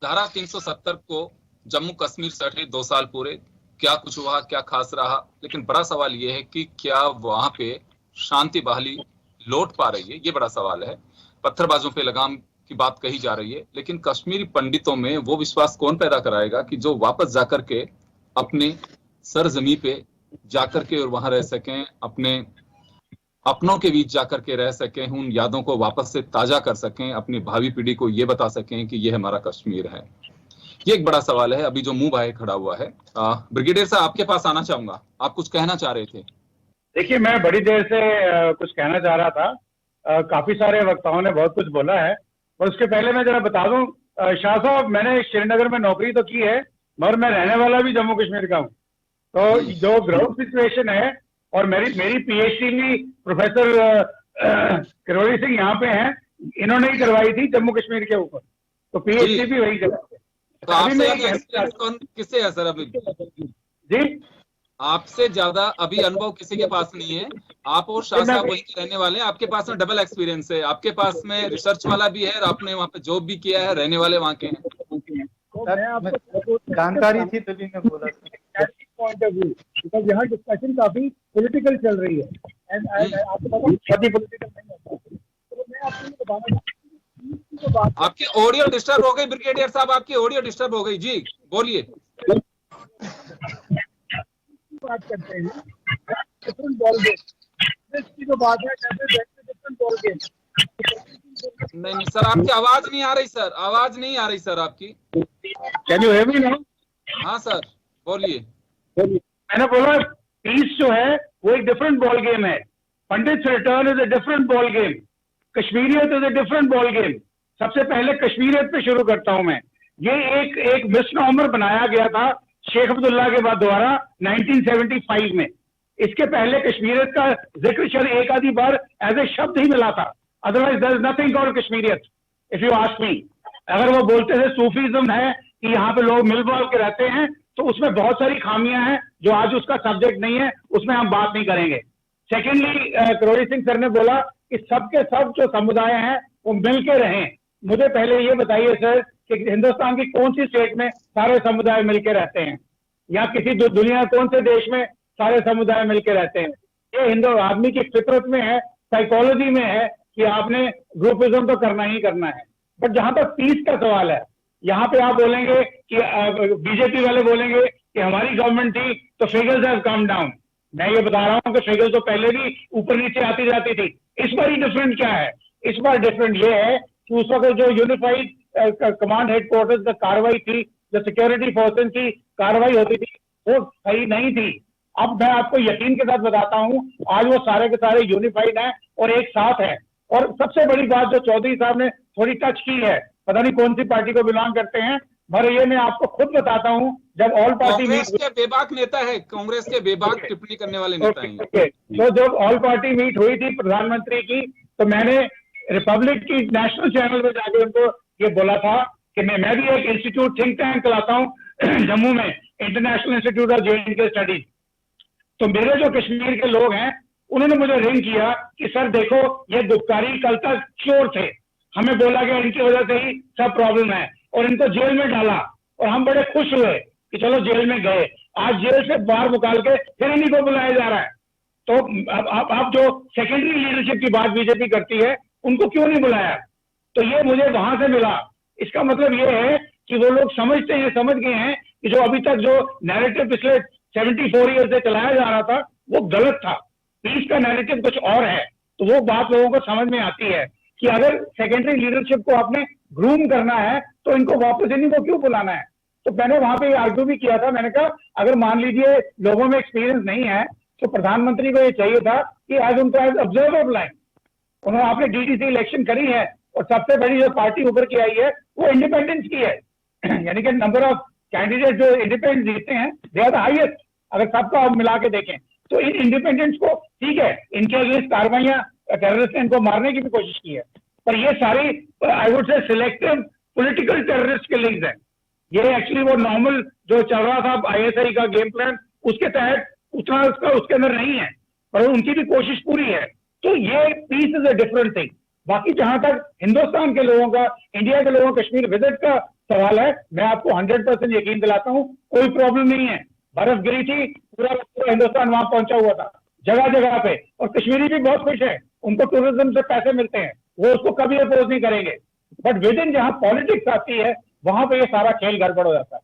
धारा 370 को जम्मू कश्मीर से हटे 2 साल पूरे, क्या कुछ हुआ, क्या खास रहा, लेकिन बड़ा सवाल ये है कि क्या वहां पे शांति बहाली लौट पा रही है, ये बड़ा सवाल है। पत्थरबाजों पे लगाम की बात कही जा रही है, लेकिन कश्मीरी पंडितों में वो विश्वास कौन पैदा कराएगा कि जो वापस जाकर के अपने सरजमी पे जाकर के और वहां रह सकें, अपने अपनों के बीच जाकर के रह सकें, उन यादों को वापस से ताजा कर सकें, अपनी भावी पीढ़ी को ये बता सकें कि ये हमारा कश्मीर है। ये एक बड़ा सवाल है अभी जो मुंह बाहे खड़ा हुआ है। ब्रिगेडियर साहब आपके पास आना चाहूंगा, आप कुछ कहना चाह रहे थे। देखिए, मैं बड़ी देर से कुछ कहना चाह रहा था। काफी सारे वक्ताओं ने बहुत कुछ बोला है, पर उसके पहले मैं जरा बता दूं, शाह साहब, मैंने श्रीनगर में नौकरी तो की है, मगर मैं रहने वाला भी जम्मू कश्मीर का हूँ। तो जो ग्राउंड सिचुएशन है, और मेरी पीएचडी भी प्रोफेसर किरोड़ी सिंह यहाँ पे हैं, इन्होंने ही करवाई थी जम्मू कश्मीर के ऊपर, तो पीएचडी भी वही करवाई। तो आपसे किससे है सर अभी? जी, आपसे ज्यादा अभी अनुभव किसी के पास नहीं है। आप और शाह साहब वहीं के रहने वाले हैं, आपके पास में डबल एक्सपीरियंस है, आपके पास में रिसर्च वाला भी है और आपने वहाँ पे जॉब भी किया है, रहने वाले वहाँ के हैं। जानकारी थी तभी मैं बोला पॉइंट ऑफ व्यू, बिकॉज यहाँ डिस्कशन काफी पॉलिटिकल चल रही है, एंड आपको पता है शादी पॉलिटिकल नहीं होता। तो मैं आपको बताना, आपकी ऑडियो डिस्टर्ब हो गई ब्रिगेडियर साहब, आपकी ऑडियो डिस्टर्ब हो गई जी, बोलिए। बात करते हैं डिफरेंट बॉल गेम की जो बात है, डिफरेंट बॉल गेम। नहीं सर, आपकी आवाज नहीं आ रही सर, आवाज नहीं आ रही सर आपकी। Can you hear me now? हाँ सर बोलिए। मैंने बोला पीस जो है वो एक डिफरेंट बॉल गेम है, Pandit return is a different ball game, Kashmiriyat is a different ball game. सबसे पहले कश्मीरियत पे शुरू करता हूं मैं। ये एक मिसनॉमर बनाया गया था शेख अब्दुल्ला के बाद द्वारा 1975 में। इसके पहले कश्मीरियत का जिक्र शायद एक आधी बार एज ए शब्द ही मिला था, otherwise there is nothing called Kashmiriyat if you ask me. अगर वो बोलते थे सूफीज्म है कि यहाँ पे लोग मिलजुल के रहते हैं, तो उसमें बहुत सारी खामियां हैं जो आज उसका सब्जेक्ट नहीं है, उसमें हम बात नहीं करेंगे। सेकेंडली, किरोड़ी सिंह सर ने बोला कि सबके सब जो समुदाय हैं वो मिल के रहें। मुझे पहले ये बताइए सर कि हिंदुस्तान की कौन सी स्टेट में सारे समुदाय मिलके रहते हैं, या किसी दुनिया कौन से देश में सारे समुदाय मिलके रहते हैं? ये हिंदू आदमी की फितरत में है, साइकोलॉजी में है कि आपने ग्रुपिज्म तो करना ही करना है। बट जहां तक पीस का सवाल है, यहाँ पे आप बोलेंगे कि बीजेपी वाले बोलेंगे कि हमारी गवर्नमेंट थी तो फिगर्स हैव कम डाउन। मैं ये बता रहा हूँ कि फिगर्स तो पहले भी ऊपर नीचे आती जाती थी। इस बार ही डिफरेंट क्या है? इस बार डिफरेंट ये है कि उस वक्त जो यूनिफाइड कमांड हेडक्वार्टर्स का कार्रवाई थी, जो सिक्योरिटी फोर्सेस की कार्रवाई होती थी, वो सही नहीं थी। अब मैं आपको यकीन के साथ बताता हूँ, आज वो सारे के सारे यूनिफाइड हैं और एक साथ हैं। और सबसे बड़ी बात जो चौधरी साहब ने थोड़ी टच की है, पता नहीं कौन सी पार्टी को बिलोंग करते हैं, मगर ये मैं आपको खुद बताता हूँ, जब ऑल पार्टी कांग्रेस के बेबाक नेता है, कांग्रेस के बेबाक टिप्पणी करने वाले नेता हैं। तो जब ऑल पार्टी मीट हुई थी प्रधानमंत्री की, तो मैंने रिपब्लिक की नेशनल चैनल पे जाके उनको ये बोला था कि मैं भी एक इंस्टीट्यूट थिंक टैंक चलाता हूँ जम्मू में, international institute of J studies. तो मेरे जो कश्मीर के लोग हैं उन्होंने मुझे रिंग किया कि सर देखो ये दुखकारी कल तक चोर थे, हमें बोला गया इनकी वजह से ही सब प्रॉब्लम है, और इनको जेल में डाला, और हम बड़े खुश हुए कि चलो जेल में गए। आज जेल से बाहर निकाल के फिर इन्हीं को बुलाया जा रहा है। तो अब जो सेकेंडरी लीडरशिप की बात बीजेपी करती है, उनको क्यों नहीं बुलाया? तो ये मुझे वहां से मिला। इसका मतलब ये है कि वो लोग समझ गए हैं कि जो अभी तक जो नैरेटिव पिछले 74 ईयर से चलाया जा रहा था वो गलत था, पीस का नैरेटिव कुछ और है। तो वो बात लोगों को समझ में आती है कि अगर सेकेंडरी लीडरशिप को आपने ग्रूम करना है तो इनको वापस इन्हीं को क्यों बुलाना है? तो मैंने वहां पे आर्ग्यू भी किया था, मैंने कहा अगर मान लीजिए लोगों में एक्सपीरियंस नहीं है तो प्रधानमंत्री को ये चाहिए था कि आज उनको एज ऑब्जर्वर बुलाएं। उन्होंने आपने डीडीसी इलेक्शन करी है और सबसे बड़ी जो पार्टी उभर के आई है वो इंडिपेंडेंस की है यानी कि नंबर ऑफ कैंडिडेट जो इंडिपेंडेंट जीते हैं दे आर द हाईएस्ट, अगर सबका आप मिला के देखें तो इन इंडिपेंडेंट्स को, ठीक है इनके अगेंस्ट कार्रवाइयां टेररिस्ट ने इनको मारने की भी कोशिश की है, पर ये सारी I would say selective political terrorist killings है। ये एक्चुअली वो नॉर्मल जो चल रहा था आईएसआई का गेम प्लान उसके तहत उतना उसके अंदर नहीं है, पर उनकी भी कोशिश पूरी है। तो ये peace is a different thing. बाकी जहां तक हिंदुस्तान के लोगों का, इंडिया के लोगों का कश्मीर विजिट का सवाल है, मैं आपको 100% यकीन दिलाता हूँ कोई प्रॉब्लम नहीं है। बर्फ गिरी थी, पूरा हिंदुस्तान वहां पहुंचा हुआ था जगह जगह पे, और कश्मीरी भी बहुत खुश है, उनको टूरिज्म से पैसे मिलते हैं, वो उसको कभी अपोज नहीं करेंगे। बट विद इन जहां पॉलिटिक्स आती है वहां पे ये सारा खेल गड़बड़ हो जाता है,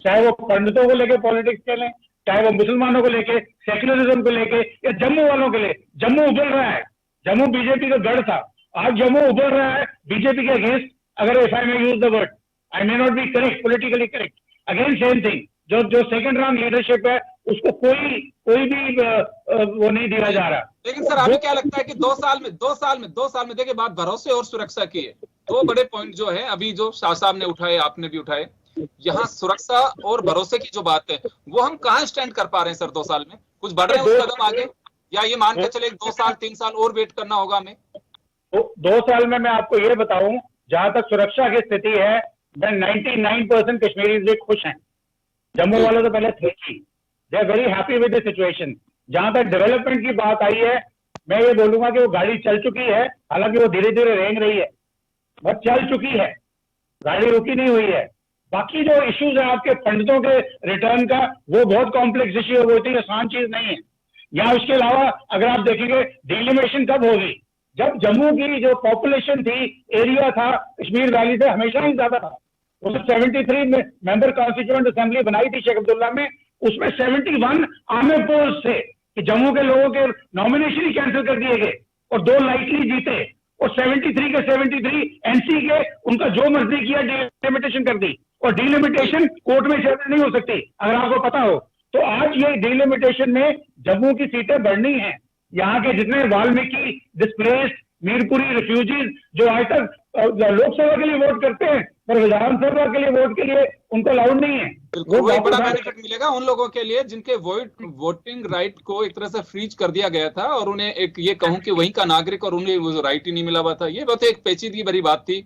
चाहे वो पंडितों को लेके पॉलिटिक्स खेलें, चाहे वो मुसलमानों को लेके, सेक्युलरिज्म को लेके, या जम्मू वालों के लिए। जम्मू उबल रहा है, जम्मू बीजेपी का गढ़ था, आज जम्मू उबल रहा है बीजेपी के अगेंस्ट। अगर if I may use the word, I may not be correct, politically correct, again same thing, जो सेकंड राउंड लीडरशिप है उसको कोई भी वो नहीं दिया जा रहा। लेकिन सर अभी क्या लगता है कि 2 साल में देखिए, बात भरोसे और सुरक्षा की है, 2 बड़े पॉइंट जो है अभी जो शाह साहब ने उठाए, आपने भी उठाए, यहाँ सुरक्षा और भरोसे की जो बात है वो हम कहाँ स्टैंड कर पा रहे हैं सर 2 साल में? कुछ बढ़ रहे हैं उस कदम आगे, या ये मान के चले 2 साल 3 साल और वेट करना होगा हमें? 2 साल में मैं आपको ये बताऊं, जहां तक सुरक्षा की स्थिति है, मैं 99% कश्मीरी भी खुश हैं। जम्मू वाले तो पहले थे ही, they are very happy with the situation. जहां तक डेवलपमेंट की बात आई है, मैं ये बोलूंगा कि वो गाड़ी चल चुकी है, हालांकि वो धीरे धीरे रेंग रही है, बट चल चुकी है, गाड़ी रुकी नहीं हुई है। बाकी जो इश्यूज है आपके पंडितों के रिटर्न का, वो बहुत कॉम्प्लेक्स इश्यू है, वो इतनी आसान चीज नहीं है। या उसके अलावा अगर आप देखेंगे डिलिमिटेशन कब होगी, जब जम्मू की जो पॉपुलेशन थी, एरिया था कश्मीर वैली से हमेशा ही ज्यादा था। उसने 73 मेंबर कॉन्स्टिट्यूएंट असेंबली बनाई थी शेख अब्दुल्ला में, उसमें 71 आमे पोस्ट थे कि जम्मू के लोगों के नॉमिनेशन ही कैंसिल कर दिए गए और 2 लाइटली जीते, और 73 के 73 एनसी के उनका जो मर्जी किया डिलिमिटेशन कर दी, और डिलिमिटेशन कोर्ट में चर्चा नहीं हो सकती अगर आपको पता हो। तो आज ये डिलिमिटेशन में जम्मू की सीटें बढ़नी है। यहाँ के जितने वाल्मीकि, डिस्प्लेस्ड, मीरपुरी रिफ्यूजीज जो आज तक लोकसभा के लिए वोट करते हैं पर विधानसभा के लिए वोट के लिए उनको अलाउड नहीं है, वो एक बड़ा बेनिफिट मिलेगा उन लोगों के लिए जिनके वोटिंग राइट को एक तरह से फ्रीज कर दिया गया था, और उन्हें एक ये कहूं कि वहीं का नागरिक और उन्हें वो राइट ही नहीं मिला हुआ था। ये बहुत एक पेचीदगी भरी बात थी।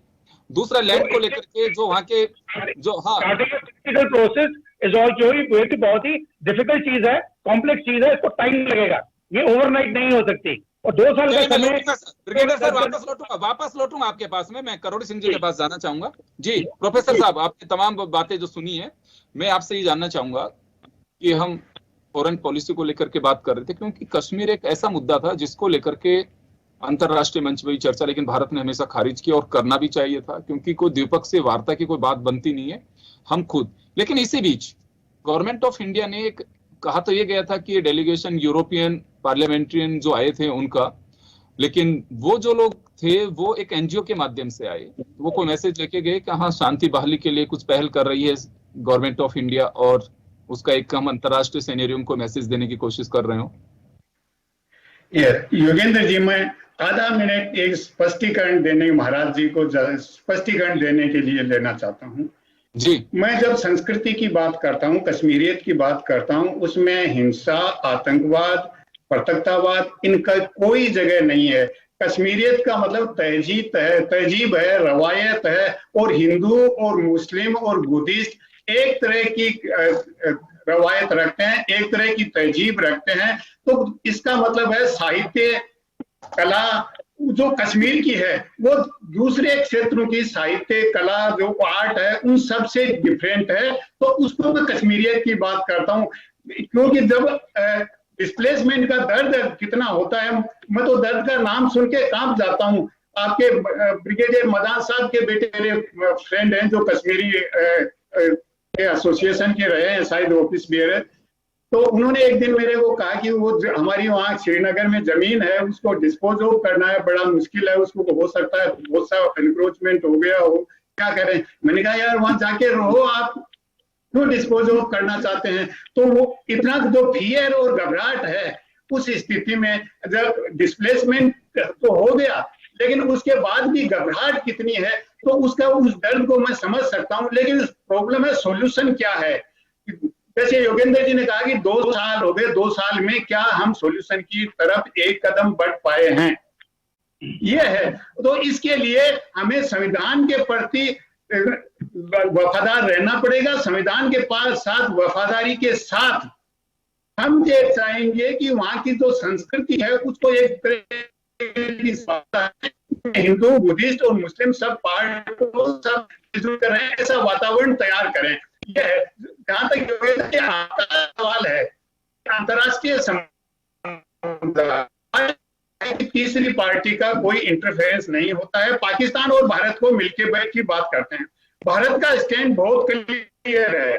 दूसरा लैंड को लेकर के जो वहाँ के जो प्रोसेस इज ऑल्सो बहुत ही डिफिकल्ट चीज है, कॉम्प्लेक्स चीज है, इसको टाइम लगेगा, ये ओवरनाइट नहीं हो सकती। और 2 साल का समय। ब्रिगेडियर सर वापस लौटूंगा आपके पास में, मैं करोड़ी सिंह जी के पास जाना चाहूंगा। जी प्रोफेसर साहब, आपने तमाम बातें जो सुनी है, मैं आपसे ये जानना चाहूंगा कि हम फॉरेन पॉलिसी को लेकर के बात कर रहे थे, क्योंकि कश्मीर एक ऐसा मुद्दा था जिसको लेकर के अंतरराष्ट्रीय मंच पर भी चर्चा, लेकिन भारत ने हमेशा खारिज किया, और करना भी चाहिए था, क्योंकि कोई द्विपक्षीय वार्ता की कोई बात बनती नहीं है हम खुद। लेकिन इसी बीच गवर्नमेंट ऑफ इंडिया ने एक कहा तो ये गया था कि ये डेलीगेशन यूरोपियन पार्लियामेंट्रियन जो आए थे उनका, लेकिन वो जो लोग थे वो एक एनजीओ के माध्यम से आए, वो कोई मैसेज लेके गए कि हाँ शांति बहाली के लिए कुछ पहल कर रही है गवर्नमेंट ऑफ इंडिया, और उसका एक हम अंतरराष्ट्रीय सिनेरियो को मैसेज देने की कोशिश कर रहे हो। योगेंद्र जी, मैं आधा मिनट एक स्पष्टीकरण देने, महाराज जी को स्पष्टीकरण देने के लिए लेना चाहता हूँ जी। मैं जब संस्कृति की बात करता हूँ, कश्मीरियत की बात करता हूँ, उसमें हिंसा, आतंकवाद, पृथकतावाद, इनका कोई जगह नहीं है। कश्मीरियत का मतलब तहजीब है, रवायत है, और हिंदू और मुस्लिम और बुद्धिस्ट एक तरह की रवायत रखते हैं, एक तरह की तहजीब रखते हैं। तो इसका मतलब है साहित्य, कला जो कश्मीर की है वो दूसरे क्षेत्रों की साहित्य, कला, जो आर्ट है, उन सब से डिफरेंट है। तो उसको मैं कश्मीरियत की बात करता हूँ, क्योंकि जब डिस्प्लेसमेंट का दर्द कितना होता है, मैं तो दर्द का नाम सुन के कांप जाता हूँ। आपके ब्रिगेडियर मदान साहब के बेटे मेरे फ्रेंड हैं जो कश्मीरी एसोसिएशन के रहे हैं, शायद ऑफिस बेयर, तो उन्होंने एक दिन मेरे को कहा कि वो हमारी वहाँ श्रीनगर में जमीन है, उसको डिस्पोज ऑफ करना है, बड़ा मुश्किल है, उसको हो सकता है बहुत सा एनक्रोचमेंट हो गया हो, क्या करें। मैंने कहा यार वहां जाके रहो, आप क्यों डिस्पोज ऑफ करना चाहते हैं। तो वो इतना जो फियर और घबराहट है उस स्थिति में जब डिस्प्लेसमेंट तो हो गया, लेकिन उसके बाद भी घबराहट कितनी है, तो उसका उस दर्द को मैं समझ सकता हूं। लेकिन प्रॉब्लम है, सॉल्यूशन क्या है? जैसे योगेंद्र जी ने कहा कि 2 साल हो गए, 2 साल में क्या हम सॉल्यूशन की तरफ एक कदम बढ़ पाए हैं, ये है। तो इसके लिए हमें संविधान के प्रति वफादार रहना पड़ेगा। संविधान के पास साथ वफादारी के साथ हम ये चाहेंगे कि वहां की जो संस्कृति है उसको एक तरह हिंदू, बुद्धिस्ट और मुस्लिम सब पार्ट को सब करें, ऐसा वातावरण तैयार करें। ये है। जहां तक सवाल है, अंतर्राष्ट्रीय तीसरी पार्टी का कोई इंटरफेरेंस नहीं होता है। पाकिस्तान और भारत को मिलकर बैठ की बात करते हैं। भारत का स्टैंड बहुत क्लियर है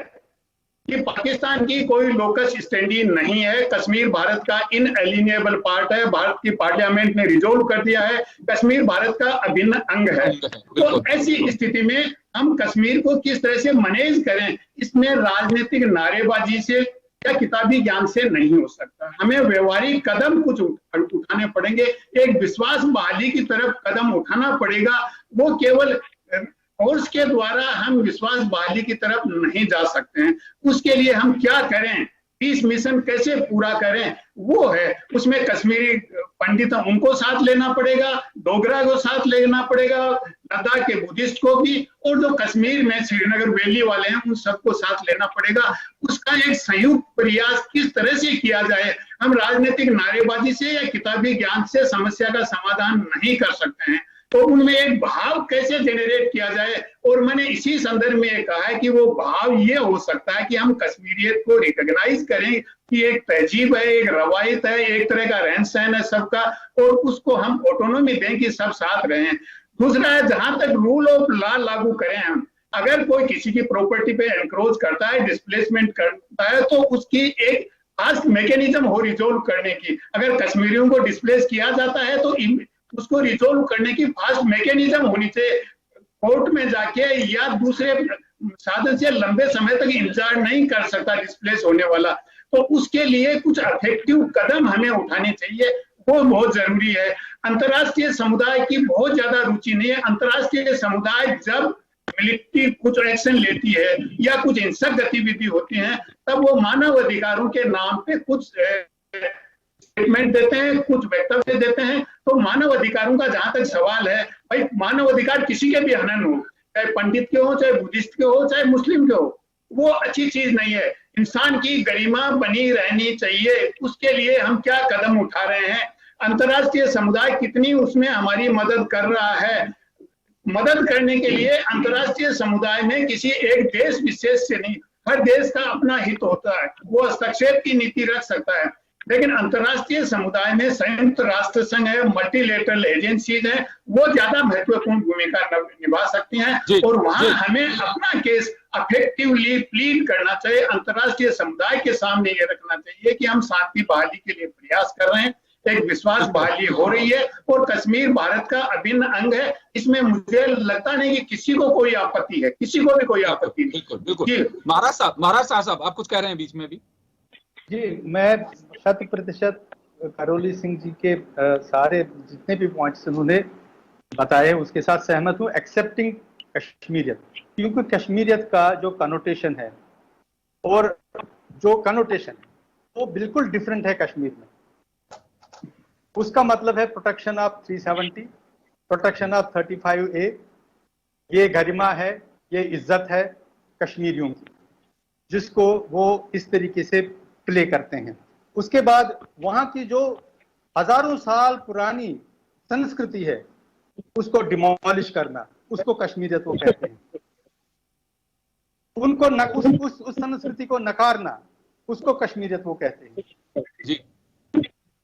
कि पाकिस्तान की कोई लोकस स्टैंडी नहीं है। कश्मीर भारत का इनएलिनेबल पार्ट है। भारत की पार्लियामेंट ने रिजोल्व कर दिया है, कश्मीर भारत का अभिन्न अंग है। तो ऐसी स्थिति में हम कश्मीर को किस तरह से मैनेज करें, इसमें राजनीतिक नारेबाजी से या किताबी ज्ञान से नहीं हो सकता। हमें व्यवहारिक कदम कुछ उठाने पड़ेंगे। एक विश्वास बहाली की तरफ कदम उठाना पड़ेगा। वो केवल फोर्स के द्वारा हम विश्वास बहाली की तरफ नहीं जा सकते हैं। उसके लिए हम क्या करें, पीस मिशन कैसे पूरा करें, वो है। उसमें कश्मीरी पंडित उनको साथ लेना पड़ेगा, डोगरा को साथ लेना पड़ेगा, लद्दाख के बुद्धिस्ट को भी, और जो कश्मीर में श्रीनगर वैली वाले हैं उन सबको साथ लेना पड़ेगा। उसका एक संयुक्त प्रयास किस तरह से किया जाए। हम राजनीतिक नारेबाजी से या किताबी ज्ञान से समस्या का समाधान नहीं कर सकते हैं। तो उनमें एक भाव कैसे जनरेट किया जाए, और मैंने इसी संदर्भ में कहा है कि वो भाव ये हो सकता है कि हम कश्मीरियत को रिकॉग्नाइज करें कि एक तहजीब है, एक रवायत है, एक तरह का रहन सहन है सबका, और उसको हम ऑटोनॉमी दें कि सब साथ रहें। दूसरा है, जहां तक रूल ऑफ लॉ लागू करें हम, अगर कोई किसी की प्रॉपर्टी पे एनक्रोच करता है, डिस्प्लेसमेंट करता है, तो उसकी एक फास्ट मैकेनिज्म हो रिजोल्व करने की। अगर कश्मीरियों को डिस्प्लेस किया जाता है तो उसको रिजोल्व करने की फास्ट मैकेनिज्म होनी चाहिए। कोर्ट में जाके या दूसरे साधन से लंबे समय तक इंतजार नहीं कर सकता डिस्प्लेस होने वाला। तो उसके लिए कुछ इफेक्टिव कदम हमें उठाने चाहिए, वो बहुत जरूरी है। अंतर्राष्ट्रीय समुदाय की बहुत ज्यादा रुचि नहीं है। अंतर्राष्ट्रीय समुदाय जब मिलिट्री कुछ एक्शन लेती है या कुछ हिंसक गतिविधि होती है, तब वो मानव अधिकारों के नाम पे कुछ स्टेटमेंट देते हैं, कुछ वक्तव्य देते हैं। तो मानव अधिकारों का जहां तक सवाल है, भाई मानव अधिकार किसी के भी हनन हो, चाहे पंडित के हो, चाहे बुद्धिस्ट के हो, चाहे मुस्लिम के हो, वो अच्छी चीज नहीं है। इंसान की गरिमा बनी रहनी चाहिए। उसके लिए हम क्या कदम उठा रहे हैं, अंतर्राष्ट्रीय समुदाय कितनी उसमें हमारी मदद कर रहा है। मदद करने के लिए अंतर्राष्ट्रीय समुदाय में किसी एक देश विशेष से नहीं, हर देश का अपना हित होता है। वो हस्तक्षेप की नीति रख सकता है, लेकिन अंतर्राष्ट्रीय समुदाय में संयुक्त राष्ट्र संघ है, मल्टीलेटरल एजेंसीज है, वो ज्यादा महत्वपूर्ण भूमिका निभा सकती हैं। और वहां हमें अपना केस इफेक्टिवली प्लीड करना चाहिए। अंतर्राष्ट्रीय समुदाय के सामने ये रखना चाहिए कि हम शांति बहाली के लिए प्रयास कर रहे हैं, एक विश्वास बहाली हो रही है, और कश्मीर भारत का अभिन्न अंग है। इसमें मुझे लगता नहीं कि किसी को कोई आपत्ति है, किसी को भी कोई आपत्ति नहीं। बिल्कुल बिल्कुल। महाराज साहब आप कुछ कह रहे हैं बीच में भी? जी, मैं 100% करोली सिंह जी के सारे जितने भी पॉइंट्स उन्होंने बताए उसके साथ सहमत हूँ। एक्सेप्टिंग कश्मीरियत, क्योंकि कश्मीरियत का जो कनोटेशन है और जो कनोटेशन वो बिल्कुल डिफरेंट है कश्मीर में। उसका मतलब है protection of 370, protection of 35A, ये गरिमा है, ये इज्जत है कश्मीरियों की, जिसको वो इस तरीके से प्ले करते हैं। उसके बाद वहां की जो हजारों साल पुरानी संस्कृति है उसको डिमोलिश करना, उसको कश्मीरियत वो कहते हैं। उनको उस संस्कृति को नकारना, उसको कश्मीरियत वो कहते हैं जी।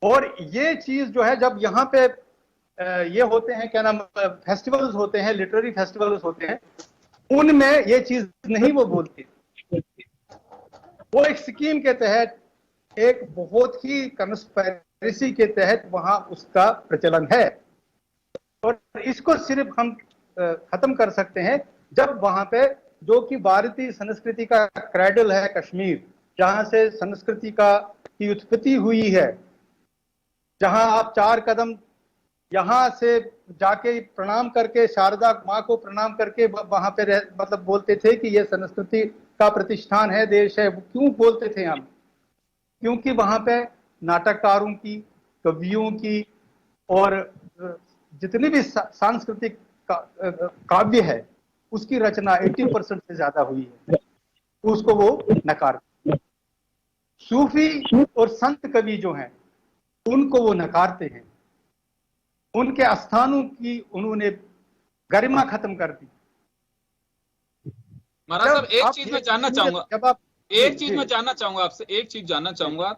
और ये चीज जो है, जब यहाँ पे ये होते हैं, क्या नाम, फेस्टिवल्स होते हैं, लिटरेरी फेस्टिवल्स होते हैं, उनमें ये चीज नहीं वो बोलती। वो एक स्कीम के तहत, एक बहुत ही कंस्पिरेसी के तहत वहां उसका प्रचलन है। और इसको सिर्फ हम खत्म कर सकते हैं जब वहां पे, जो कि भारतीय संस्कृति का क्रेडल है कश्मीर, जहां से संस्कृति की उत्पत्ति हुई है, जहां आप 4 कदम यहाँ से जाके प्रणाम करके, शारदा माँ को प्रणाम करके वहां पे मतलब बोलते थे कि ये संस्कृति का प्रतिष्ठान है, देश है। क्यों बोलते थे हम? क्योंकि वहां पे नाटककारों की, कवियों की और जितनी भी सांस्कृतिक काव्य है उसकी रचना 80% से ज्यादा हुई है, उसको वो नकार। सूफी और संत कवि जो हैं उनको वो नकारते हैं, उनके आस्थानों की उन्होंने गरिमा खत्म कर दी। महाराज साहब, एक चीज मैं जानना चाहूंगा, जब आप एक चीज मैं जानना चाहूंगा आपसे, एक चीज जानना चाहूंगा।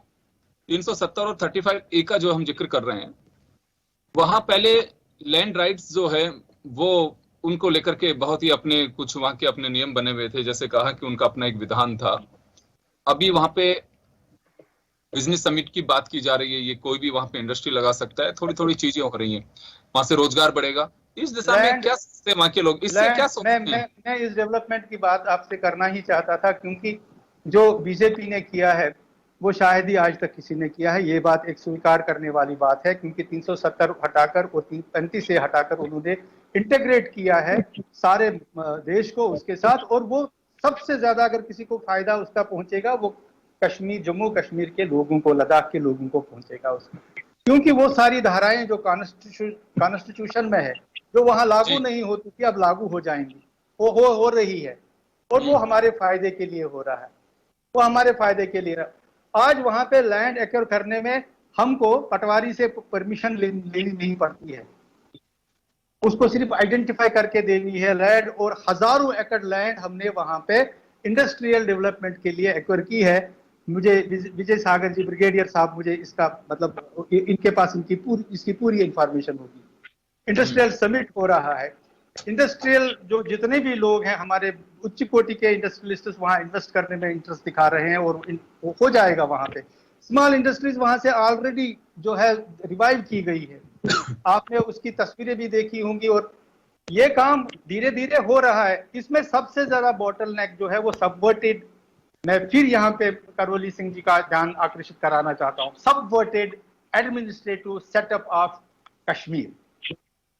370 और 35A का जो हम जिक्र कर रहे हैं, वहां पहले लैंड राइट्स जो है वो उनको लेकर के बहुत ही अपने कुछ वहां के अपने नियम बने हुए थे, जैसे कहा कि उनका अपना एक विधान था। अभी वहां पे बिजनेस समिट की बात की जा रही है, ये कोई भी वहां पे इंडस्ट्री लगा सकता है, थोड़ी थोड़ी चीजें हो रही हैं, वहां से रोजगार बढ़ेगा। इस दिशा में क्या सोचते हैं वहां के लोग, इससे क्या सोचते हैं? मैं इस डेवलपमेंट की बात आपसे करना ही चाहता था, क्योंकि जो बीजेपी ने किया है वो शायद ही आज तक किसी ने किया है। ये बात एक स्वीकार करने वाली बात है, क्योंकि 370 हटाकर और 35 से हटाकर उन्होंने इंटीग्रेट किया है सारे देश को उसके साथ। और वो सबसे ज्यादा अगर किसी को फायदा उसका पहुंचेगा वो कश्मीर, जम्मू कश्मीर के लोगों को, लद्दाख के लोगों को पहुंचेगा उसका, क्योंकि वो सारी धाराएं जो कॉन्स्टिट्यूशन में है जो वहां लागू नहीं होती थी अब लागू हो जाएंगी, वो हो रही है। और वो हमारे फायदे के लिए हो रहा है, वो हमारे फायदे के लिए। आज वहां पे लैंड एक्वायर करने में हमको पटवारी से परमिशन लेनी नहीं पड़ती है, उसको सिर्फ आइडेंटिफाई करके देनी है लैंड। और हजारों एकड़ लैंड हमने वहां पे इंडस्ट्रियल डेवलपमेंट के लिए एक्वायर की है। मुझे विजय सागर जी, ब्रिगेडियर साहब, मुझे इसका मतलब इनके पास इसकी पूरी इंफॉर्मेशन होगी। इंडस्ट्रियल समिट हो रहा है, इंडस्ट्रियल जो जितने भी लोग हैं हमारे उच्च कोटि के इंडस्ट्रियलिस्ट वहां इन्वेस्ट करने में इंटरेस्ट दिखा रहे हैं, और हो जाएगा वहां पे। स्मॉल इंडस्ट्रीज वहां से ऑलरेडी जो है रिवाइव की गई है, आपने उसकी तस्वीरें भी देखी होंगी, और ये काम धीरे धीरे हो रहा है। इसमें सबसे ज्यादा बॉटलनेक जो है वो सबवर्टेड, मैं फिर यहाँ पे करवली सिंह जी का ध्यान आकर्षित कराना चाहता हूँ, subverted administrative setup of Kashmir.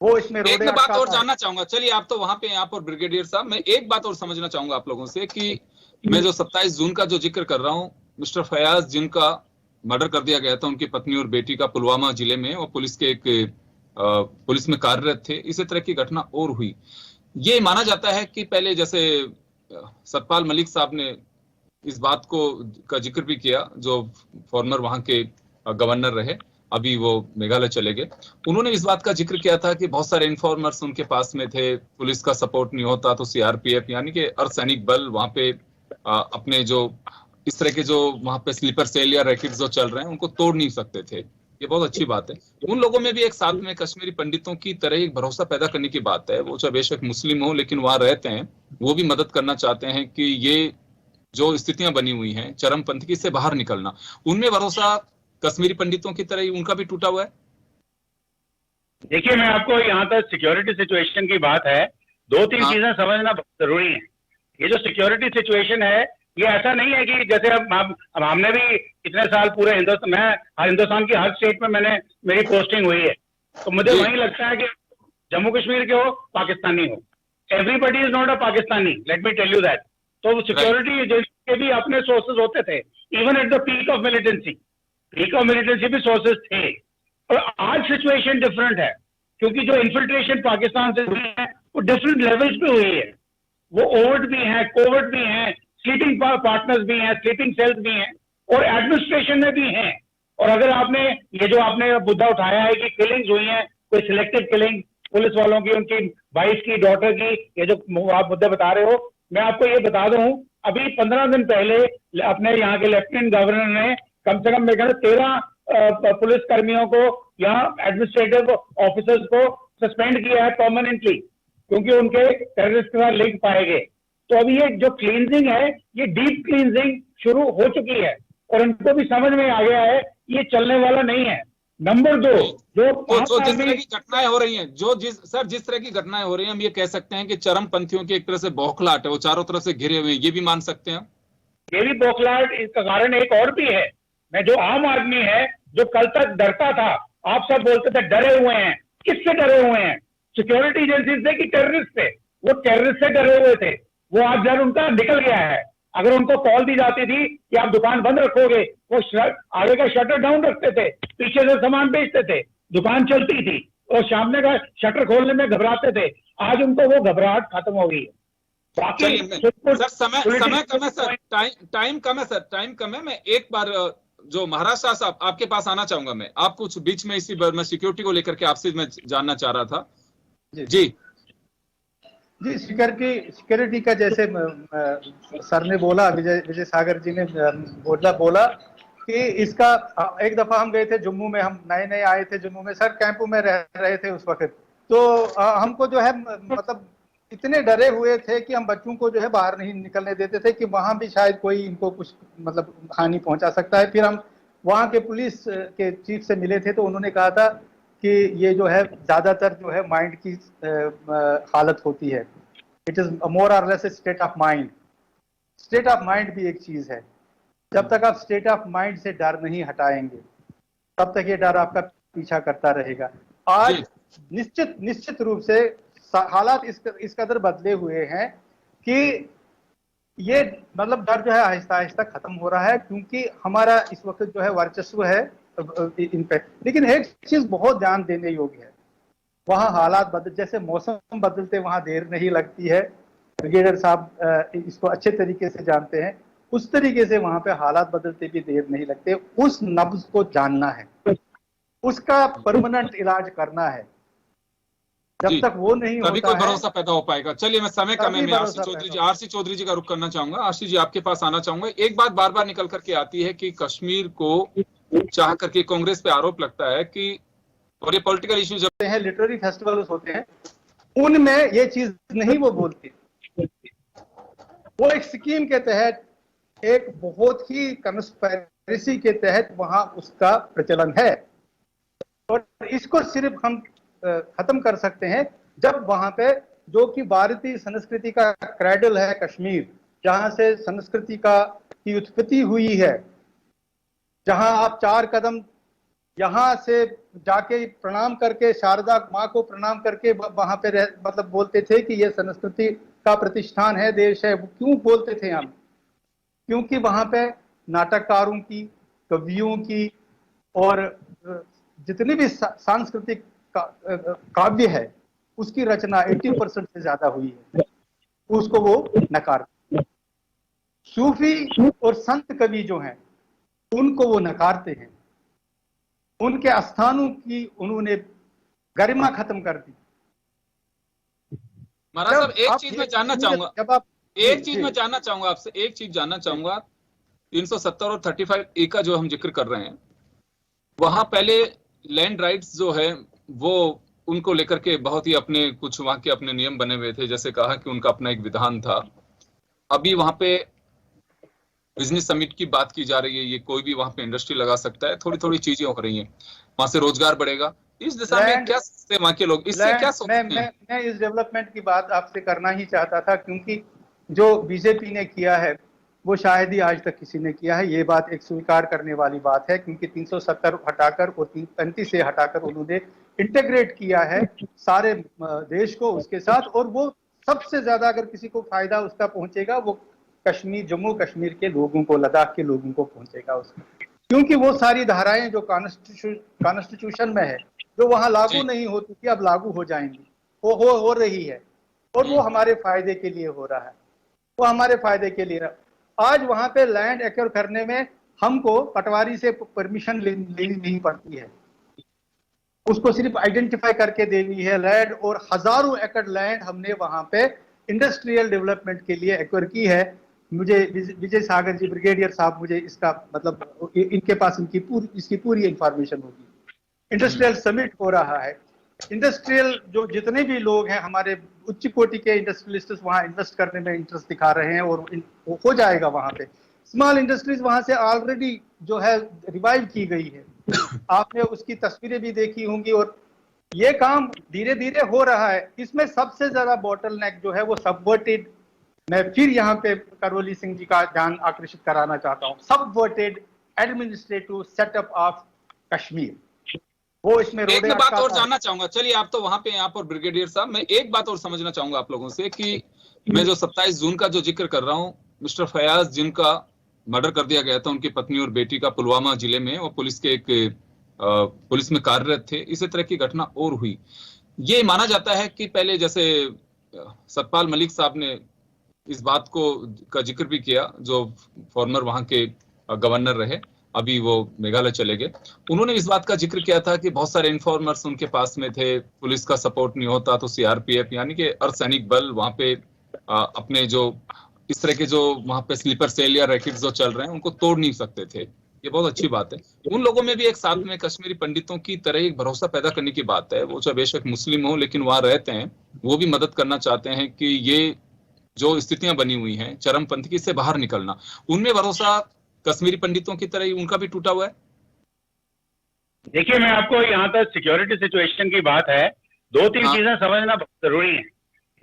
वो इसमें एक मैं बात और जानना चाहूंगा, चलिए आप तो वहां पे यहाँ पर ब्रिगेडियर साहब, मैं एक बात और समझना चाहूंगा आप लोगों से कि मैं जो 27 जून का जो जिक्र कर रहा हूँ, मिस्टर फयाज जिनका मर्डर कर दिया गया था, उनकी पत्नी और बेटी का पुलवामा जिले में, और पुलिस के एक पुलिस में कार्यरत थे, इसी तरह की घटना और हुई। ये माना जाता है कि पहले जैसे सतपाल मलिक साहब ने इस बात को का जिक्र भी किया, जो फॉर्मर वहां के गवर्नर रहे, अभी वो मेघालय चले गए, उन्होंने इस बात का जिक्र किया था कि बहुत सारे इन्फॉर्मर्स उनके पास में थे, पुलिस का सपोर्ट नहीं होता तो सीआरपीएफ यानी कि अर्धसैनिक बल वहां पे अपने जो इस तरह के जो वहां पे स्लीपर सेल या रैकेट जो चल रहे हैं उनको तोड़ नहीं सकते थे। ये बहुत अच्छी बात है। उन लोगों में भी एक साथ में कश्मीरी पंडितों की तरह एक भरोसा पैदा करने की बात है। वो चाहे बेशक मुस्लिम हो लेकिन वहां रहते हैं, वो भी मदद करना चाहते हैं कि ये जो स्थितियां बनी हुई हैं चरमपंथी से बाहर निकलना, उनमें भरोसा कश्मीरी पंडितों की तरह ही उनका भी टूटा हुआ है। देखिए, मैं आपको यहाँ तक सिक्योरिटी सिचुएशन की बात है, 2-3 चीजें समझना बहुत जरूरी है। ये जो सिक्योरिटी सिचुएशन है, ये ऐसा नहीं है कि जैसे अब हमने भी इतने साल पूरे हिंदुस्तान की हर स्टेट में मेरी पोस्टिंग हुई है, तो मुझे वही लगता है कि जम्मू कश्मीर के हो, पाकिस्तानी हो, everybody is not a Pakistani, let me tell you that. तो सिक्योरिटी एजेंसी के भी अपने सोर्सेज होते थे, even at the peak of militancy भी सोर्सेज थे। और आज सिचुएशन डिफरेंट है, क्योंकि जो इन्फिल्ट्रेशन पाकिस्तान से हुई है वो डिफरेंट लेवल्स पे हुई है। वो ओवर्ट भी है, कोवर्ट भी है, स्लीपिंग पार्टनर्स भी हैं, स्लीपिंग सेल्स भी हैं, और एडमिनिस्ट्रेशन में भी हैं। और अगर आपने ये जो आपने मुद्दा उठाया है कि किलिंग्स हुई हैं, कोई सिलेक्टिव किलिंग पुलिस वालों की, उनकी वाइफ की, डॉटर की, ये जो आप मुद्दे बता रहे हो, मैं आपको ये बता दूं, अभी 15 दिन पहले अपने यहाँ के लेफ्टिनेंट गवर्नर ने कम से कम मेरे ख्याल 13 पुलिस कर्मियों को या एडमिनिस्ट्रेटिव ऑफिसर्स को सस्पेंड किया है परमानेंटली, क्योंकि उनके टेररिस्ट के साथ लिंक पाए गए। तो अभी ये जो क्लींजिंग है, ये डीप क्लींजिंग शुरू हो चुकी है, और उनको भी समझ में आ गया है ये चलने वाला नहीं है। नंबर 2, जो जिस तरह की घटनाएं हो रही हैं, जिस तरह की घटनाएं हो रही हैं, हम ये कह सकते हैं कि चरमपंथियों की एक तरह से बौखलाहट है, वो चारों तरफ से घिरे हुए हैं, ये भी मान सकते हैं। ये भी बौखलाहट, इसका कारण एक और भी है। मैं जो आम आदमी है, जो कल तक डरता था आप सब बोलते थे डरे हुए हैं, किससे डरे हुए हैं? सिक्योरिटी एजेंसी से कि टेररिस्ट से? वो टेररिस्ट से डरे हुए थे। वो आज डर उनका निकल गया है। अगर उनको कॉल दी जाती थी कि आप दुकान बंद रखोगे, वो आगे का शटर डाउन रखते थे, पीछे से सामान बेचते थे, दुकान चलती थी और सामने का शटर खोलने में घबराते थे। आज उनको वो घबराहट खत्म हो गई है। बाकी सर समय कम है सर, टाइम कम है सर, टाइम कम है। मैं एक बार जो महाराष्ट्र साहब आपके पास आना चाहूंगा। मैं आप कुछ बीच में इसी बार मैं सिक्योरिटी को लेकर के आपसे मैं जानना चाह रहा था। जी सिक्योरिटी का जैसे सर ने बोला, विजय सागर जी ने बोला कि इसका एक दफा हम गए थे जम्मू में, हम नए नए आए थे जम्मू में सर, कैंप में रह रहे थे उस वक्त। तो हमको जो है मतलब इतने डरे हुए थे कि हम बच्चों को जो है बाहर नहीं निकलने देते थे कि वहां भी शायद कोई इनको कुछ मतलब हानि पहुंचा सकता है। फिर हम वहां के पुलिस के चीफ से मिले थे तो उन्होंने कहा था कि ये जो है ज्यादातर जो है माइंड की हालत होती है, इट इज मोर और less state of mind. State of mind भी एक चीज है, जब तक आप स्टेट ऑफ माइंड से डर नहीं हटाएंगे तब तक ये डर आपका पीछा करता रहेगा। आज निश्चित रूप से हालात इस कदर बदले हुए हैं कि ये मतलब डर जो है आहिस्ता आहिस्ता खत्म हो रहा है, क्योंकि हमारा इस वक्त जो है वर्चस्व है इन पे। लेकिन एक चीज बहुत ध्यान देने योग्य है, वहाँ हालात बदल, जैसे मौसम बदलते वहाँ देर नहीं लगती है, ब्रिगेडियर साहब इसको अच्छे तरीके से जानते हैं, उस तरीके से वहाँ पे हालात बदलते भी देर नहीं लगते। उस नब्ज को जानना है, उसका परमानेंट इलाज करना है। जब तक वो नहीं तभी होता कोई है, भरोसा पैदा हो पाएगा। चलिए मैं समय कम है, मैं आरसी चौधरी जी का रुख करना चाहूंगा। आरसी जी आपके पास आना चाहूंगा। एक बात बार बार निकल करके आती है कि कश्मीर को चाह करके कांग्रेस पे आरोप लगता है कि, और ये पॉलिटिकल इश्यू जब हैं लिटरेरी फेस्टिवल्स होते हैं उनमें ये चीज नहीं वो बोलती। वो एक स्कीम के तहत, एक बहुत ही कंस्पिरेसी के तहत वहां उसका प्रचलन है, और इसको सिर्फ हम खत्म कर सकते हैं जब वहां पे, जो कि भारतीय संस्कृति का क्रैडल है कश्मीर, जहां से संस्कृति की उत्पत्ति हुई है, जहां आप 4 कदम यहाँ से जाके प्रणाम करके, शारदा माँ को प्रणाम करके वहां पे मतलब बोलते थे कि ये संस्कृति का प्रतिष्ठान है, देश है। क्यों बोलते थे हम? क्योंकि वहां पे नाटककारों की, कवियों की और जितनी भी सांस्कृतिक काव्य है उसकी रचना 80% से ज्यादा हुई है, उसको वो नकार। सूफी और संत कवि जो हैं उनको वो नकारते हैं, उनके आस्थानों की उन्होंने गरिमा खत्म कर दी। महाराज साहब एक चीज मैं जानना चाहूंगा, एक चीज मैं जानना चाहूंगा आपसे, एक चीज जानना चाहूंगा। 370 और 35A का जो हम जिक्र कर रहे हैं, वहां पहले लैंड राइट्स जो है वो उनको लेकर के बहुत ही अपने कुछ वहां के अपने नियम बने हुए थे, जैसे कहा कि उनका अपना एक विधान था। अभी वहां पे बिजनेस समिट की बात की जा रही है, ये कोई भी वहां पे इंडस्ट्री लगा सकता है, थोड़ी थोड़ी चीजें हो रही हैं, वहां से रोजगार बढ़ेगा। इस दिशा में क्या सोचते हैं वहां के लोग, इससे क्या सोचते हैं? मैं इस डेवलपमेंट की बात आपसे करना ही चाहता था, क्योंकि जो बीजेपी ने किया है वो शायद ही आज तक किसी ने किया है। ये बात एक स्वीकार करने वाली बात है, क्योंकि 370 हटाकर और 35 से हटाकर उन्होंने इंटीग्रेट किया है सारे देश को उसके साथ। और वो सबसे ज्यादा अगर किसी को फायदा उसका पहुंचेगा वो कश्मीर, जम्मू कश्मीर के लोगों को, लद्दाख के लोगों को पहुंचेगा उसका, क्योंकि वो सारी धाराएं जो कॉन्स्टिट्यूशन में है, जो वहां लागू नहीं होती थी, अब लागू हो जाएंगी, वो हो रही है, और वो हमारे फायदे के लिए हो रहा है, वो हमारे फायदे के लिए। आज वहां पे लैंड एक्वायर करने में हमको पटवारी से परमिशन लेनी नहीं पड़ती है, उसको सिर्फ आइडेंटिफाई करके देनी है लैंड, और हजारों एकड़ लैंड हमने वहां पे इंडस्ट्रियल डेवलपमेंट के लिए एक्वायर की है। मुझे विजय सागर जी, ब्रिगेडियर साहब, मुझे इसका मतलब इनके पास इसकी पूरी इंफॉर्मेशन होगी। इंडस्ट्रियल समिट हो रहा है, इंडस्ट्रियल जो जितने भी लोग हैं हमारे उच्च कोटि के इंडस्ट्रियलिस्ट वहां इन्वेस्ट करने में इंटरेस्ट दिखा रहे हैं, और हो जाएगा वहां पे। स्मॉल इंडस्ट्रीज वहां से ऑलरेडी जो है रिवाइव की गई है, आपने उसकी तस्वीरें भी देखी होंगी, और ये काम धीरे धीरे हो रहा है। इसमें सबसे ज्यादा बॉटल नेक जो है वो सबवर्टेड, मैं फिर यहाँ पे करवली सिंह जी का ध्यान आकर्षित कराना चाहता हूँ, subverted administrative setup of Kashmir. वो इसमें एक रोडे मैं बात और अटकाता है। जानना चाहूंगा, चलिए आप तो वहां पे हैं, आप और ब्रिगेडियर साहब, मैं एक बात और समझना चाहूंगा आप लोगों से कि मैं जो 27 जून का जो जिक्र कर रहा हूँ, मिस्टर फयाज जिनका मर्डर कर दिया गया था, उनकी पत्नी और बेटी का पुलवामा जिले में, वो पुलिस के पुलिस में कार्यरत थे, इसी तरह की घटना और हुई। ये माना जाता है कि पहले जैसे सतपाल मलिक साहब ने इस बात को का जिक्र भी किया, जो फॉर्मर वहां के गवर्नर रहे, अभी वो मेघालय चले गए, उन्होंने इस बात का जिक्र किया था कि बहुत सारे इन्फॉर्मर्स उनके पास में थे, पुलिस का सपोर्ट नहीं होता तो सीआरपीएफ यानी कि अर्धसैनिक बल वहां पे अपने जो इस तरह के जो वहां पे स्लीपर सेल या रैकेट्स जो चल रहे हैं उनको तोड़ नहीं सकते थे। ये बहुत अच्छी बात है। उन लोगों में भी एक साथ में कश्मीरी पंडितों की तरह एक भरोसा पैदा करने की बात है, वो चाहे बेशक मुस्लिम हो लेकिन वहां रहते हैं, वो भी मदद करना चाहते हैं कि ये जो स्थितियां बनी हुई हैं चरमपंथी से बाहर निकलना, उनमें भरोसा कश्मीरी पंडितों की तरह ही उनका भी टूटा हुआ है। देखिए, मैं आपको यहाँ तक सिक्योरिटी सिचुएशन की बात है, दो तीन हाँ। चीजें समझना बहुत जरूरी है।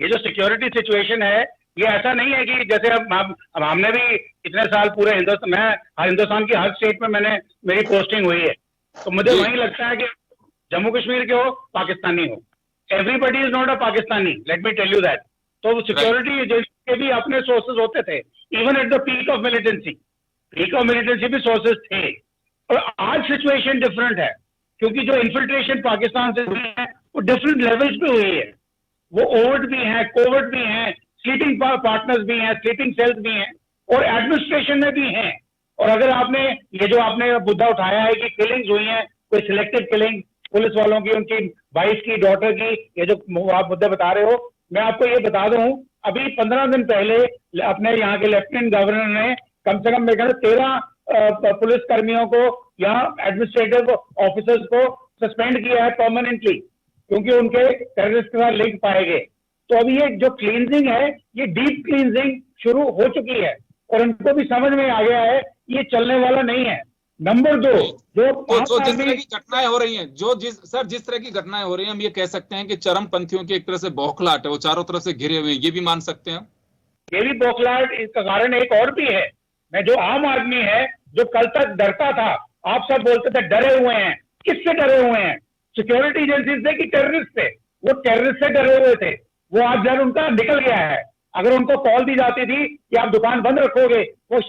ये जो सिक्योरिटी सिचुएशन है, ये ऐसा नहीं है कि जैसे अब हमने भी इतने साल पूरे हिंदुस्तान की हर स्टेट में मेरी पोस्टिंग हुई है, तो मुझे जी। वही लगता है कि जम्मू कश्मीर के हो, पाकिस्तानी हो, everybody is not a Pakistani, let me tell you that. तो सिक्योरिटी एजेंसी के भी अपने सोर्सेज होते थे, even at the peak of militancy भी सोर्सेज थे। और आज सिचुएशन डिफरेंट है, क्योंकि जो इन्फिल्ट्रेशन पाकिस्तान से हुई है वो डिफरेंट लेवल्स पे हुई है। वो ओवर्ट भी है, कोवर्ट भी है, स्लीपिंग पार्टनर्स भी हैं, स्लीपिंग सेल्स भी हैं, और एडमिनिस्ट्रेशन में भी हैं। और अगर आपने ये जो आपने मुद्दा उठाया है कि किलिंग्स हुई हैं, कोई सिलेक्टिव किलिंग पुलिस वालों की, उनकी वाइफ की, डॉटर की, ये जो आप मुद्दे बता रहे हो, मैं आपको ये बता दूं, अभी 15 दिन पहले अपने यहाँ के लेफ्टिनेंट गवर्नर ने कम से कम मेरे ख्याल 13 पुलिस कर्मियों को या एडमिनिस्ट्रेटिव ऑफिसर्स को सस्पेंड किया है परमानेंटली, क्योंकि उनके टेररिस्ट के साथ लिंक पाए गए। तो अभी ये जो क्लींजिंग है, ये डीप क्लींजिंग शुरू हो चुकी है, और उनको भी समझ में आ गया है ये चलने वाला नहीं है। नंबर 2, जो जिस तरह की घटनाएं हो रही हैं, जिस तरह की घटनाएं हो रही हैं, हम ये कह सकते हैं कि चरमपंथियों की एक तरह से बौखलाहट है, वो चारों तरफ से घिरे हुए हैं, ये भी मान सकते हैं। ये भी बौखलाहट, इसका कारण एक और भी है। मैं जो आम आदमी है, जो कल तक डरता था, आप सब बोलते थे डरे हुए हैं, किससे डरे हुए हैं? सिक्योरिटी एजेंसी से कि टेररिस्ट से? वो टेररिस्ट से डरे हुए थे, वो आज डर उनका निकल गया है। अगर उनको कॉल दी जाती थी कि आप दुकान बंद रखोगे, वो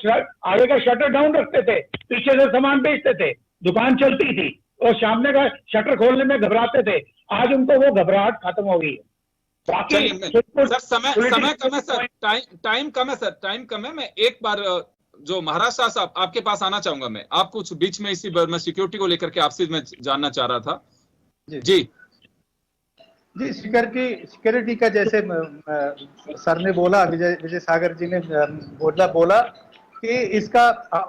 आगे का शटर डाउन रखते थे, पीछे से सामान बेचते थे, दुकान चलती थी, और सामने का शटर खोलने में घबराते थे। आज उनको वो घबराहट खत्म हो गई है। बाकी सर समय कम है सर, टाइम कम है सर, टाइम कम है। मैं एक बार जो महाराष्ट्र साहब आपके पास आना चाहूंगा, मैं आप कुछ बीच में इसी बार मैं सिक्योरिटी को लेकर के आपसे मैं जानना चाह रहा था। जी सिक्योरिटी का जैसे सर ने बोला, विजय सागर जी ने बोला कि इसका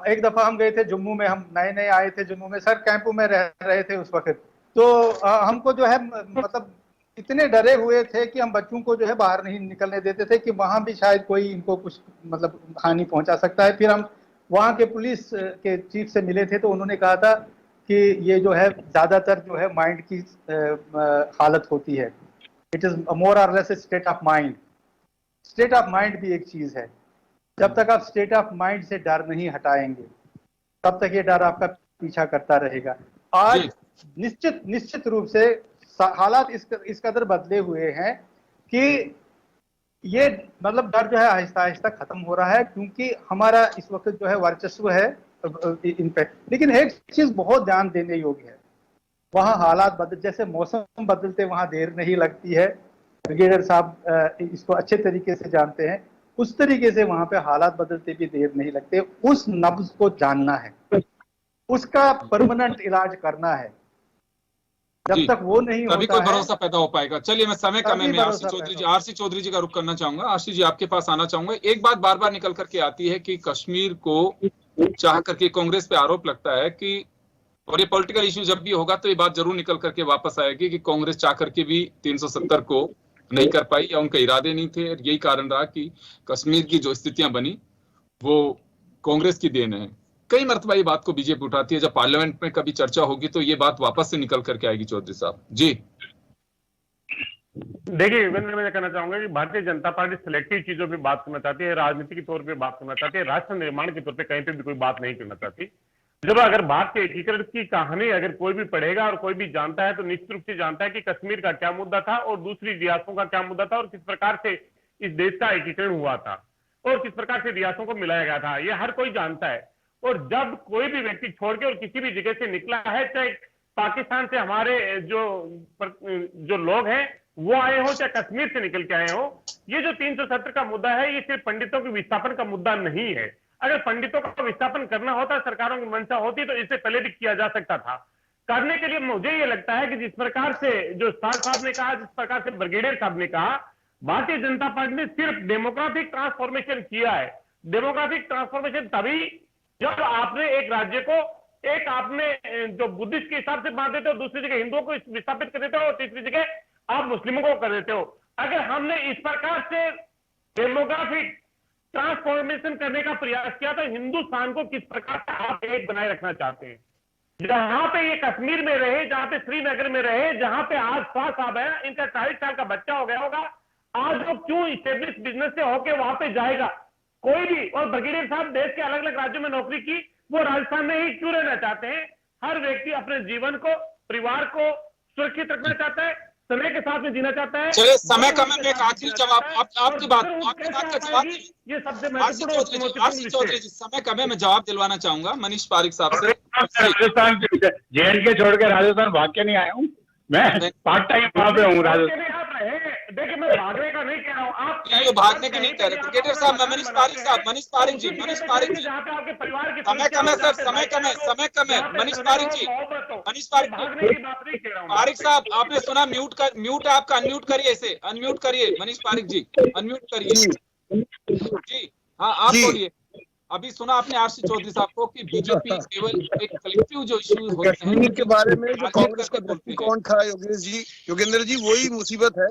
एक दफा हम गए थे जम्मू में, हम नए आए थे जम्मू में, सर कैंपों में रह रहे थे उस वक्त, तो हमको जो है मतलब इतने डरे हुए थे कि हम बच्चों को जो है बाहर नहीं निकलने देते थे कि वहां भी शायद कोई इनको कुछ मतलब हानि पहुंचा सकता है। फिर हम वहां के पुलिस के चीफ से मिले थे, तो उन्होंने कहा था कि ये जो है ज्यादातर जो है माइंड की हालत होती है, इट इज मोर और less state of mind. State of mind भी एक चीज है, जब तक आप स्टेट ऑफ माइंड से डर नहीं हटाएंगे तब तक ये डर आपका पीछा करता रहेगा। आज निश्चित रूप से हालात इस कदर बदले हुए हैं कि ये मतलब डर जो है आहिस्ता आहिस्ता खत्म हो रहा है, क्योंकि हमारा इस वक्त जो है वर्चस्व है इन पे। लेकिन एक चीज बहुत ध्यान देने योग्य है, वहाँ हालात बदल, जैसे मौसम बदलते वहाँ देर नहीं लगती है, ब्रिगेडियर साहब इसको अच्छे तरीके से जानते हैं, उस तरीके से वहाँ पे हालात बदलते भी देर नहीं लगते। उस नब्ज को जानना है, उसका परमानेंट इलाज करना है, जब तक वो नहीं होता तभी कोई भरोसा पैदा हो पाएगा। चलिए, मैं समय कम है, मैं आरसी चौधरी जी का रुख करना चाहूंगा। आरसी जी आपके पास आना चाहूंगा। एक बात बार बार निकल करके आती है कि कश्मीर को चाह करके कांग्रेस पे आरोप लगता है कि, और ये पॉलिटिकल इश्यू जब भी होगा तो ये बात जरूर निकल करके वापस आएगी कि कांग्रेस चाह करके भी 370 को नहीं कर पाई, या उनके इरादे नहीं थे। यही कारण रहा कि कश्मीर की जो स्थितियां बनी वो कांग्रेस की देन है। कई मरतबा ये बात को बीजेपी उठाती है, जब पार्लियामेंट में कभी चर्चा होगी तो ये बात वापस से निकल करके आएगी। चौधरी साहब जी। देखिए, मैं कहना चाहूंगा कि भारतीय जनता पार्टी सिलेक्टिव चीजों पे बात करना चाहती है, राजनीति के तौर पे बात करना चाहती है, राष्ट्र निर्माण के तौर पे कहीं पे भी कोई बात नहीं करना चाहती। जब अगर भारत के एकीकरण की कहानी अगर कोई भी पढ़ेगा और कोई भी जानता है तो निश्चित रूप से जानता है कि कश्मीर का क्या मुद्दा था और दूसरी रियासतों का क्या मुद्दा था और किस प्रकार से इस देश का एकीकरण हुआ था और किस प्रकार से रियासतों को मिलाया गया था, ये हर कोई जानता है। और जब कोई भी व्यक्ति छोड़ के और किसी भी जगह से निकला है, चाहे पाकिस्तान से हमारे जो लोग हैं वो आए हो, चाहे कश्मीर से निकल के आए हो, ये जो 370 का मुद्दा है ये सिर्फ पंडितों के विस्थापन का मुद्दा नहीं है। अगर पंडितों का विस्थापन करना होता, सरकारों की मंशा होती तो इससे पहले भी किया जा सकता था। करने के लिए मुझे ये लगता है कि जिस प्रकार से जो स्टार साहब ने कहा, जिस प्रकार से ब्रिगेडियर साहब ने कहा, भारतीय जनता पार्टी ने सिर्फ डेमोग्राफिक ट्रांसफॉर्मेशन किया है। डेमोग्राफिक ट्रांसफॉर्मेशन तभी जब आपने एक राज्य को एक आपने जो बुद्धिस्ट के हिसाब से बांट देते हो, दूसरी जगह हिंदुओं को विस्थापित कर देते हो और तीसरी जगह आप मुस्लिमों को कर देते हो। अगर हमने इस प्रकार से डेमोग्राफिक ट्रांसफॉर्मेशन करने का प्रयास किया तो हिंदुस्तान को किस प्रकार से आप एक बनाए रखना चाहते हैं? जहां पे ये कश्मीर में रहे, जहां पे श्रीनगर में रहे, जहां पे आज शाह साहब है, इनका 40 साल का बच्चा हो गया होगा, आज वो क्यों स्टेब्लिश बिजनेस से होके वहां पे जाएगा कोई भी? और ब्रिगेडियर साहब देश के अलग अलग राज्यों में नौकरी की, वो राजस्थान में ही क्यों रहना चाहते हैं? हर व्यक्ति अपने जीवन को, परिवार को सुरक्षित रखना चाहता है, समय के साथ में जीना चाहता है। चलिए, समय कम है, एक आखिरी जवाब आपकी बात का जवाब। ये सबसे आरसी चौधरी जी, समय कम है, मैं जवाब दिलवाना चाहूंगा मनीष पारिक साहब से। राजस्थान JNK छोड़ के राजस्थान भाग के नहीं आया हूँ, मैं पार्ट टाइम वहां पे हूँ राजस्थान। देखिए, मैं भागने का नहीं कह रहा हूँ, आप ये भागने के नहीं कह रहे। ब्रिगेडियर साहब, मनीष पारिक साहब, मनीष पारिक जी, जहाँ पे आपके परिवार की समय कम है सर, समय कम है। मनीष पारिक जी, मनीष पारिक भागने की बात नहीं कह रहा हूँ। पारिक साहब, आपने सुना? म्यूट है आपका, अनम्यूट करिए इसे, अनम्यूट करिए मनीष पारिक जी, अनम्यूट करिए जी। हाँ, आप बोलिए। अभी सुना आपने आरसी चौधरी साहब को कि बीजेपी केवल एक कलेक्टिव जो इश्यूज होते हैं कश्मीर के बारे में जो कांग्रेस का दृष्टिकोण था योगेंद्र जी, वही मुसीबत है।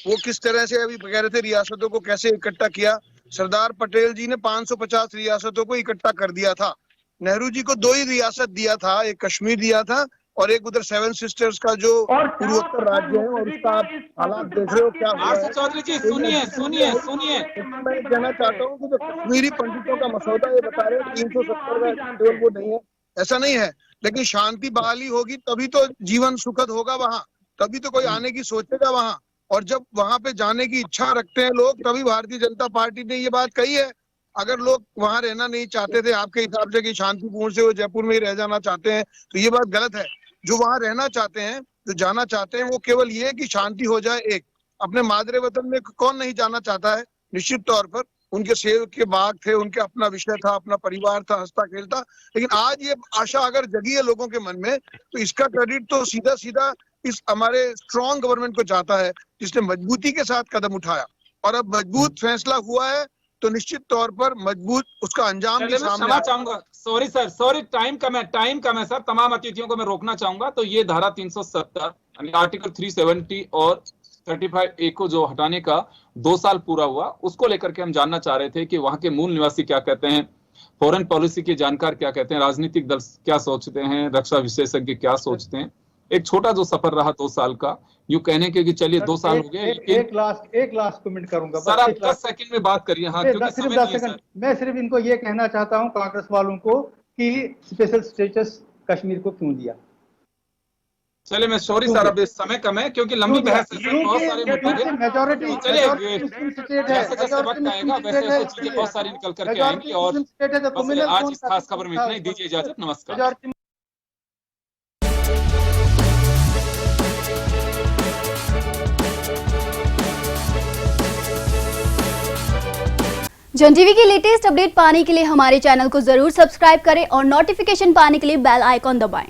वो किस तरह से अभी कह रहे थे रियासतों को कैसे इकट्ठा किया। सरदार पटेल जी ने 550 रियासतों को इकट्ठा कर दिया था। नेहरू जी को 2 ही रियासत दिया था, एक कश्मीर दिया था और एक उधर 7 सिस्टर्स का जो पूर्वोत्तर राज्य है, और उसका आप हालात देख रहे हो क्या हुआ है। चौधरी जी, सुनिए। मैं कहना चाहता हूँ कि जो कश्मीरी पंडितों का मसौदा ये बता रहे हैं 370 का केवल वो नहीं है, ऐसा नहीं है, लेकिन शांति बहाली होगी तभी तो जीवन सुखद होगा वहाँ, तभी तो कोई आने की सोचेगा वहाँ। और जब वहाँ पे जाने की इच्छा रखते हैं लोग, तभी भारतीय जनता पार्टी ने ये बात कही है। अगर लोग वहाँ रहना नहीं चाहते थे आपके हिसाब से कि शांतिपूर्ण से वो जयपुर में ही रह जाना चाहते हैं, तो ये बात गलत है। जो वहाँ रहना चाहते हैं, जो जाना चाहते हैं, वो केवल ये कि शांति हो जाए। एक अपने मादरे वतन में कौन नहीं जाना चाहता है? निश्चित तौर पर उनके सेब के बाग थे, उनके अपना विषय था, अपना परिवार था, हंसता खेलता। लेकिन आज ये आशा अगर जगी है लोगों के मन में, तो इसका क्रेडिट तो सीधा सीधा इस हमारे स्ट्रॉन्ग गवर्नमेंट को जाता है, जिसने मजबूती के साथ कदम उठाया। और अब मजबूत फैसला हुआ है तो निश्चित तौर पर मजबूत उसका अंजाम भी सामने आ चाहूंगा। सॉरी सर, टाइम कम है सर, तमाम अतिथियों को मैं रोकना चाहूंगा। तो ये धारा 370 यानी आर्टिकल 370 और 35A को जो हटाने का 2 साल पूरा हुआ, उसको लेकर के हम जानना चाह रहे थे कि वहां के मूल निवासी क्या कहते हैं, फॉरेन पॉलिसी के जानकार क्या कहते हैं, राजनीतिक दल क्या सोचते हैं, रक्षा विशेषज्ञ क्या सोचते हैं। एक छोटा जो सफर रहा 2 साल का, यूं कहने के कि चलिए 2 साल हो गए। एक लास्ट कमेंट करूंगा सर, आप 10 सेकंड में बात करिए। हाँ, क्योंकि समय नहीं है सर। मैं सिर्फ इनको ये कहना चाहता हूं कांग्रेस वालों को कि स्पेशल स्टेटस कश्मीर को क्यों दिया। चलिए, मैं सॉरी सर, अब समय कम है क्योंकि लंबी बहस है, बहुत सारे मुद्दे हैं। मेजॉरिटी चलिए, जैसे वक्त आएगा वैसे चीजें बहुत सारी निकल करके आएंगी। और आज इस खास खबर में इतना ही, दीजिए इजाजत, नमस्कार। जन टीवी की लेटेस्ट अपडेट पाने के लिए हमारे चैनल को जरूर सब्सक्राइब करें और नोटिफिकेशन पाने के लिए बेल आइकॉन दबाएं।